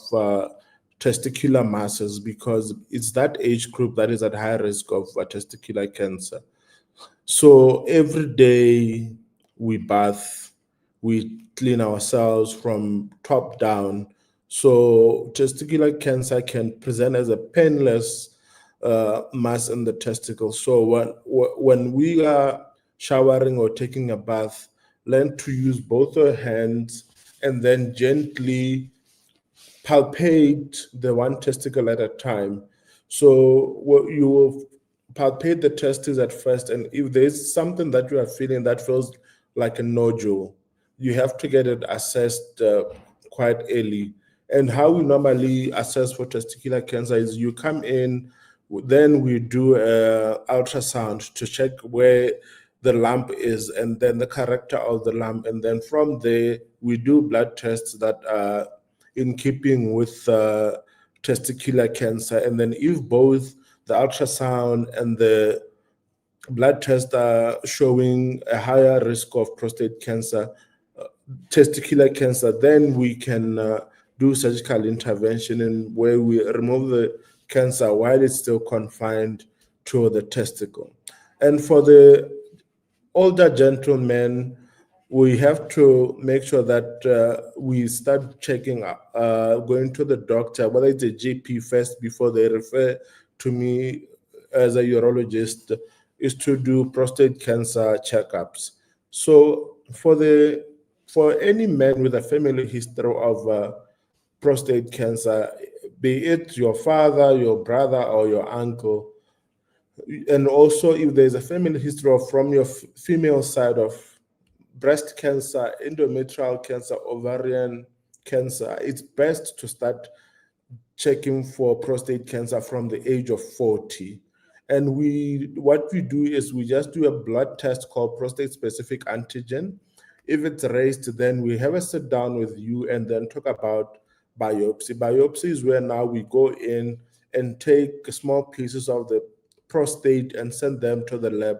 D: testicular masses, because it's that age group that is at high risk of testicular cancer. So every day we bath, we clean ourselves from top down. So testicular cancer can present as a painless mass in the testicle. So when we are showering or taking a bath, learn to use both our hands and then gently palpate the one testicle at a time. So you will palpate the testes at first, and if there's something that you are feeling that feels like a nodule, you have to get it assessed quite early. And how we normally assess for testicular cancer is you come in, then we do an ultrasound to check where the lump is and then the character of the lump. And then from there, we do blood tests that are in keeping with testicular cancer. And then if both the ultrasound and the blood test are showing a higher risk of prostate cancer, testicular cancer, then we can do surgical intervention in where we remove the cancer while it's still confined to the testicle. And for the older gentlemen, we have to make sure that we start checking, going to the doctor, whether it's a GP first before they refer to me as a urologist, is to do prostate cancer checkups. So for any man with a family history of prostate cancer, be it your father, your brother, or your uncle, and also if there's a family history from your female side of breast cancer, endometrial cancer, ovarian cancer, it's best to start checking for prostate cancer from the age of 40. And what we do is we just do a blood test called prostate specific antigen. If it's raised, then we have a sit down with you and then talk about biopsy. Biopsy is where now we go in and take small pieces of the prostate and send them to the lab.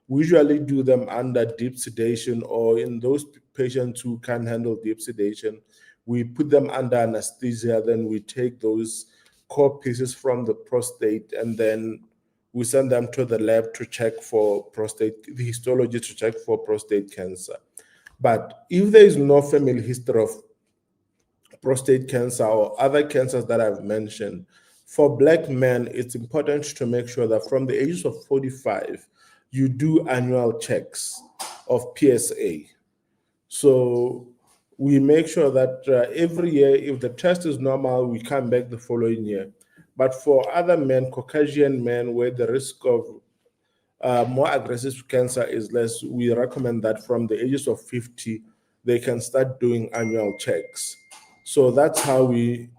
D: We usually do them under deep sedation, or in those patients who can't handle deep sedation, we put them under anesthesia. Then we take those core pieces from the prostate and then we send them to the lab to check for the histology to check for prostate cancer. But if there is no family history of prostate cancer or other cancers that I've mentioned, for Black men, it's important to make sure that from the ages of 45, you do annual checks of PSA. So we make sure that every year, if the test is normal, we come back the following year. But for other men, Caucasian men, where the risk of more aggressive cancer is less, we recommend that from the ages of 50, they can start doing annual checks. So that's how we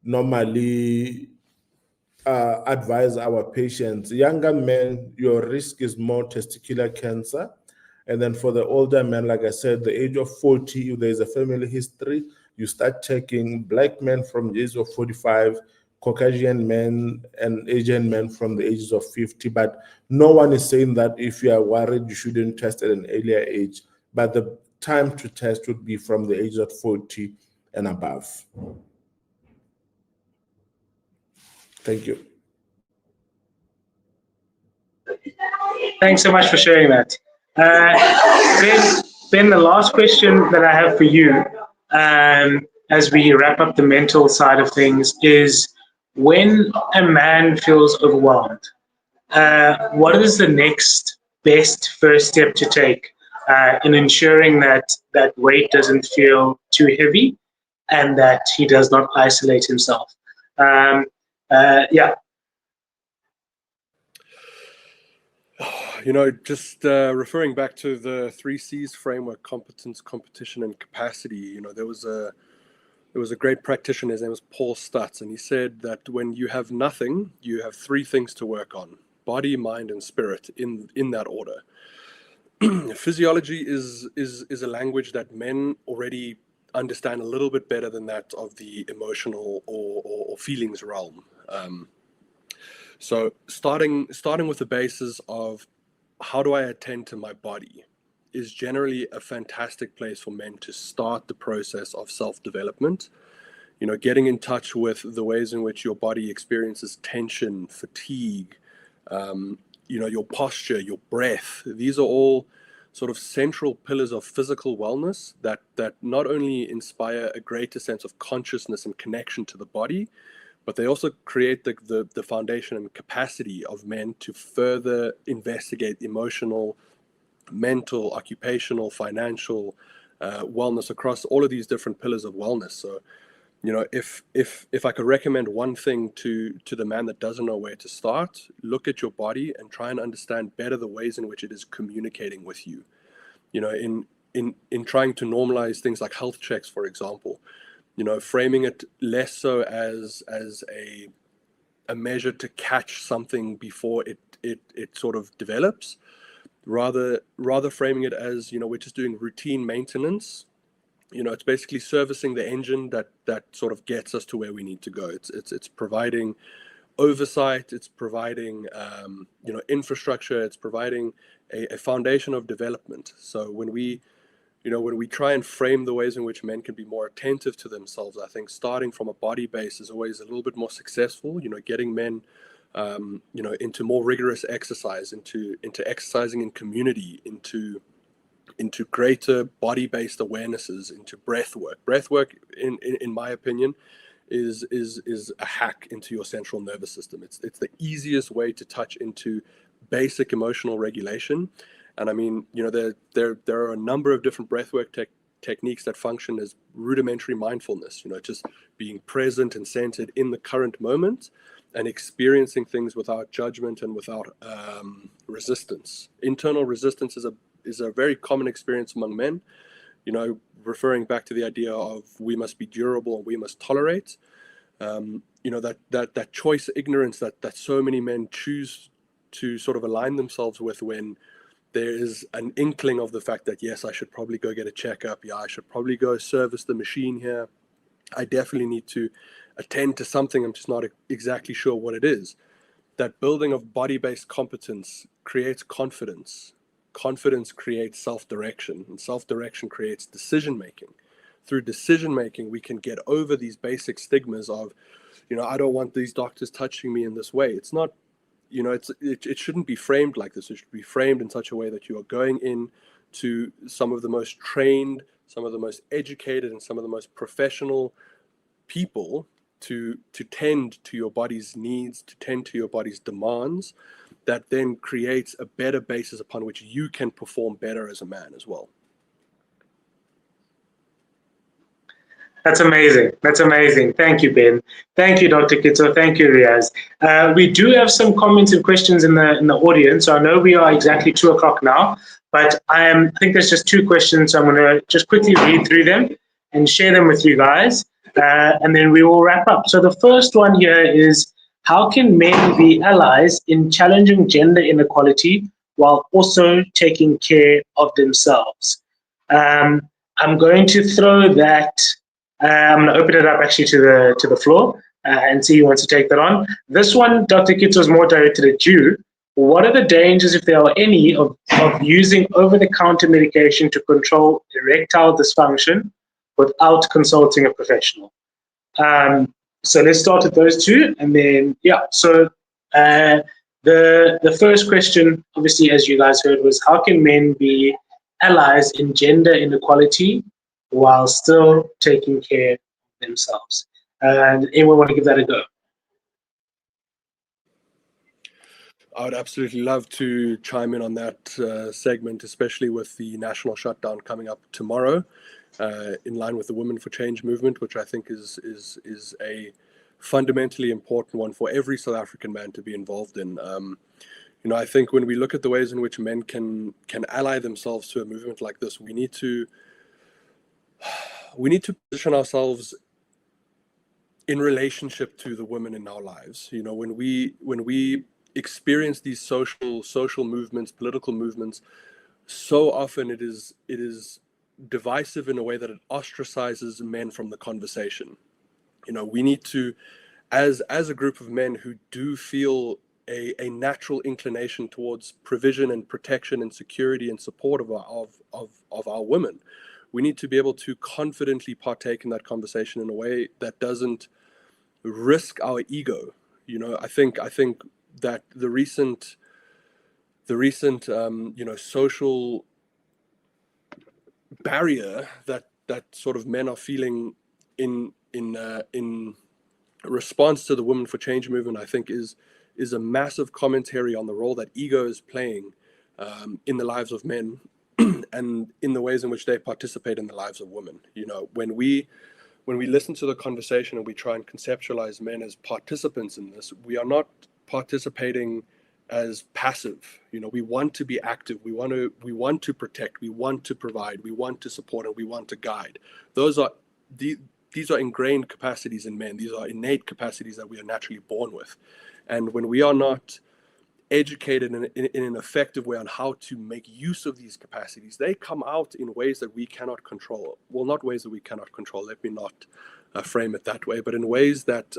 D: normally advise our patients. Younger men, your risk is more testicular cancer. And then for the older men, like I said, the age of 40, if there's a family history, you start checking black men from the age of 45, Caucasian men and Asian men from the ages of 50. But no one is saying that if you are worried, you shouldn't test at an earlier age. But the time to test would be from the age of 40 and above. Thank you.
A: Thanks so much for sharing that. Ben, the last question that I have for you, as we wrap up the mental side of things, is when a man feels overwhelmed, what is the next best first step to take in ensuring that that weight doesn't feel too heavy and that he does not isolate himself? Yeah.
B: Just referring back to the 3 C's framework: competence, competition, and capacity. There was a great practitioner. His name was Paul Stutz, and he said that when you have nothing, you have 3 things to work on: body, mind, and spirit, in that order. Physiology is a language that men already understand a little bit better than that of the emotional or feelings realm. So starting with the basis of how do I attend to my body is generally a fantastic place for men to start the process of self-development. Getting in touch with the ways in which your body experiences tension, fatigue, your posture, your breath. These are all sort of central pillars of physical wellness that not only inspire a greater sense of consciousness and connection to the body, but they also create the foundation and capacity of men to further investigate emotional, mental, occupational, financial wellness across all of these different pillars of wellness. So, if I could recommend one thing to the man that doesn't know where to start, look at your body and try and understand better the ways in which it is communicating with you. In trying to normalize things like health checks, for example. Framing it less so as a measure to catch something before it sort of develops, rather framing it as, we're just doing routine maintenance. It's basically servicing the engine that sort of gets us to where we need to go. It's providing oversight, it's providing infrastructure, it's providing a foundation of development. So when we try and frame the ways in which men can be more attentive to themselves, I think starting from a body base is always a little bit more successful. Getting men, into more rigorous exercise, into exercising in community, into greater body-based awarenesses, into breath work. Breath work, in my opinion, is a hack into your central nervous system. It's the easiest way to touch into basic emotional regulation. And I mean, there are a number of different breathwork techniques that function as rudimentary mindfulness, just being present and centered in the current moment and experiencing things without judgment and without resistance. Internal resistance is a very common experience among men, referring back to the idea of we must be durable and we must tolerate, that choice ignorance that so many men choose to sort of align themselves with when there is an inkling of the fact that, yes, I should probably go get a checkup. Yeah, I should probably go service the machine here. I definitely need to attend to something. I'm just not exactly sure what it is. That building of body-based competence creates confidence. Confidence creates self-direction, and self-direction creates decision-making. Through decision-making, we can get over these basic stigmas of, I don't want these doctors touching me in this way. It's not, it shouldn't be framed like this. It should be framed in such a way that you are going in to some of the most trained, some of the most educated, and some of the most professional people to tend to your body's needs, to tend to your body's demands, that then creates a better basis upon which you can perform better as a man as well.
A: That's amazing. That's amazing. Thank you, Ben. Thank you, Dr. Kitso. Thank you, Riaz. We do have some comments and questions in the audience. So I know we are exactly 2:00 now, but I think there's just 2 questions. So I'm going to just quickly read through them and share them with you guys, and then we will wrap up. So the first one here is, how can men be allies in challenging gender inequality while also taking care of themselves. I'm going to throw that. I'm going to open it up actually to the floor and see who wants to take that on. This one, Dr. Kitso, is more directed at you. What are the dangers, if there are any, of using over-the-counter medication to control erectile dysfunction without consulting a professional? So let's start with those two, and then So the first question, obviously, as you guys heard, was how can men be allies in gender inequality while still taking care of themselves? And anyone want to give that a go?
B: I would absolutely love to chime in on that segment, especially with the national shutdown coming up tomorrow, in line with the Women for Change movement, which I think is a fundamentally important one for every South African man to be involved in. I think when we look at the ways in which men can ally themselves to a movement like this, we need to position ourselves in relationship to the women in our lives. When we experience these social movements, political movements, so often it is divisive in a way that it ostracizes men from the conversation. We need to, as a group of men who do feel a natural inclination towards provision and protection and security and support of our women, we need to be able to confidently partake in that conversation in a way that doesn't risk our ego. I think that the recent social barrier that sort of men are feeling in response to the Women for Change movement, I think is a massive commentary on the role that ego is playing in the lives of men and in the ways in which they participate in the lives of women. When we listen to the conversation and we try and conceptualize men as participants in this, we are not participating as passive. We want to be active. We want to protect. We want to provide. We want to support, and we want to guide. These are ingrained capacities in men. These are innate capacities that we are naturally born with. And when we are not educated in an effective way on how to make use of these capacities, they come out in ways that we cannot control. Well, not ways that we cannot control. Let me not frame it that way, but in ways that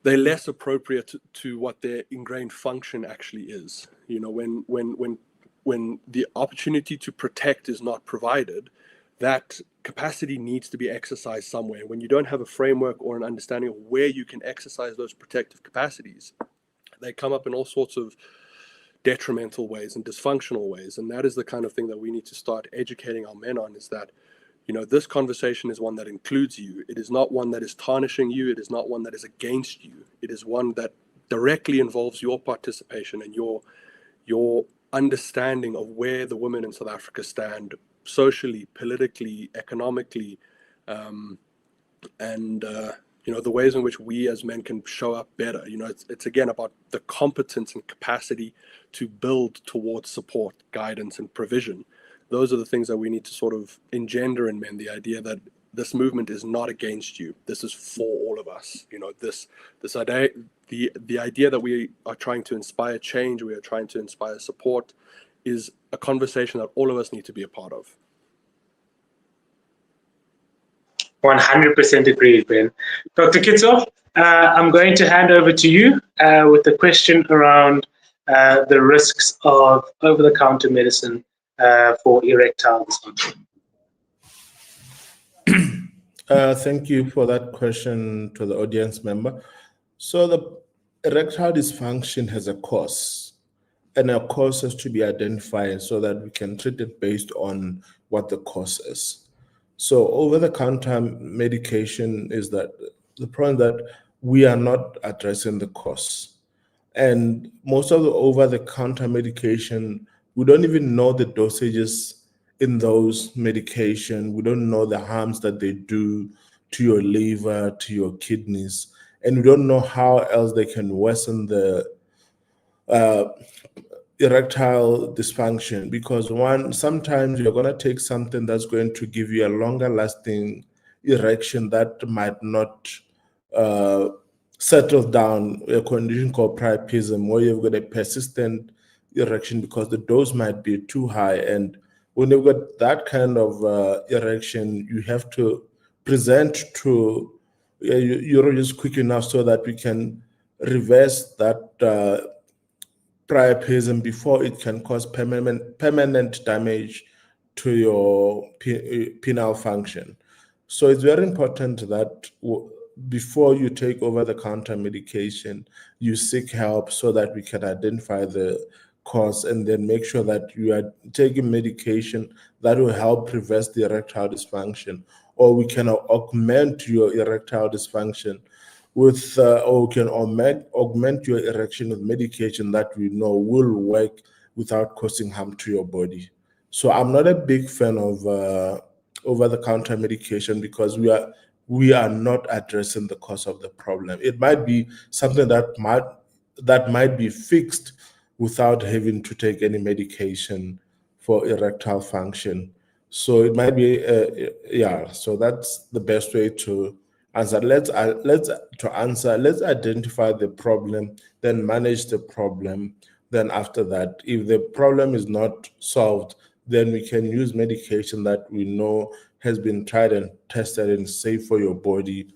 B: they're less appropriate to what their ingrained function actually is. When the opportunity to protect is not provided, that capacity needs to be exercised somewhere. When you don't have a framework or an understanding of where you can exercise those protective capacities, they come up in all sorts of detrimental ways and dysfunctional ways. And that is the kind of thing that we need to start educating our men on, is that, this conversation is one that includes you. It is not one that is tarnishing you. It is not one that is against you. It is one that directly involves your participation and your understanding of where the women in South Africa stand socially, politically, economically, and the ways in which we as men can show up better. It's again about the competence and capacity to build towards support, guidance, and provision. Those are the things that we need to sort of engender in men, the idea that this movement is not against you. This is for all of us. This idea, the idea that we are trying to inspire change, we are trying to inspire support, is a conversation that all of us need to be a part of.
A: 100% agree, Ben. Dr. Kitso, I'm going to hand over to you with the question around the risks of over-the-counter medicine for erectile dysfunction.
D: Thank you for that question to the audience member. So the erectile dysfunction has a cause, and a cause has to be identified so that we can treat it based on what the cause is. So over-the-counter medication is that the problem that we are not addressing the cause. And most of the over-the-counter medication, we don't even know the dosages in those medication. We don't know the harms that they do to your liver, to your kidneys, and we don't know how else they can worsen the erectile dysfunction, because sometimes you're going to take something that's going to give you a longer lasting erection that might not settle down, a condition called priapism, where you've got a persistent erection because the dose might be too high. And when you've got that kind of erection, you have to present to urologist quick enough so that we can reverse that priapism before it can cause permanent damage to your penile function. So it's very important that before you take over-the-counter medication, you seek help so that we can identify the cause and then make sure that you are taking medication that will help prevent the erectile dysfunction, or we can augment your erectile dysfunction with, or we can augment your erection with medication that we know will work without causing harm to your body. So I'm not a big fan of over-the-counter medication because we are not addressing the cause of the problem. It might be something that might be fixed without having to take any medication for erectile function. So it might be, so that's the best way to answer. Let's identify the problem, then manage the problem. Then after that, if the problem is not solved, then we can use medication that we know has been tried and tested and safe for your body.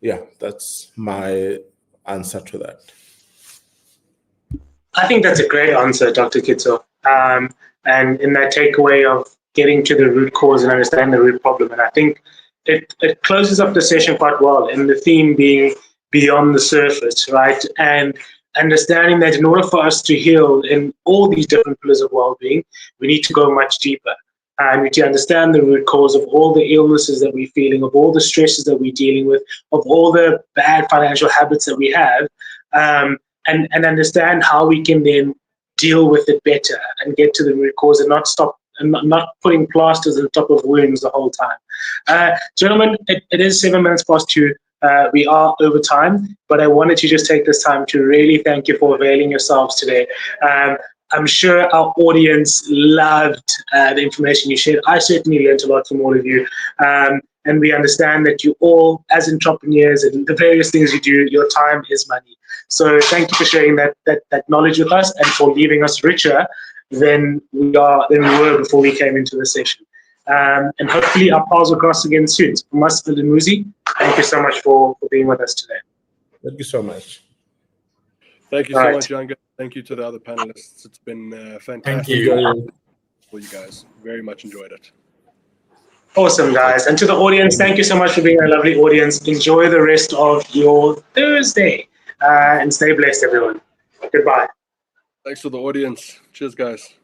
D: Yeah, that's my answer to that.
A: I think that's a great answer, Dr. Kitso. And in that takeaway of getting to the root cause and understanding the root problem. And I think it closes up the session quite well, and the theme being beyond the surface, right? And understanding that in order for us to heal in all these different pillars of well-being, we need to go much deeper. And we need to understand the root cause of all the illnesses that we're feeling, of all the stresses that we're dealing with, of all the bad financial habits that we have, and understand how we can then deal with it better and get to the root cause and not stop and not putting plasters on top of wounds the whole time. Gentlemen, it is 7 minutes past 2. We are over time, but I wanted to just take this time to really thank you for availing yourselves today. I'm sure our audience loved the information you shared. I certainly learned a lot from all of you. And we understand that you all, as entrepreneurs and the various things you do, your time is money. So thank you for sharing that knowledge with us and for leaving us richer than we were before we came into the session. And hopefully our paths will cross again soon. So from us, Umuzi, thank you so much for being with us today.
D: Thank you so much.
B: Thank you so much, Younger. Thank you to the other panelists. It's been fantastic.
C: Thank you.
B: For you guys. Very much enjoyed it.
A: Awesome, guys. And to the audience, thank you so much for being a lovely audience. Enjoy the rest of your Thursday and stay blessed, everyone. Goodbye.
B: Thanks to the audience. Cheers, guys.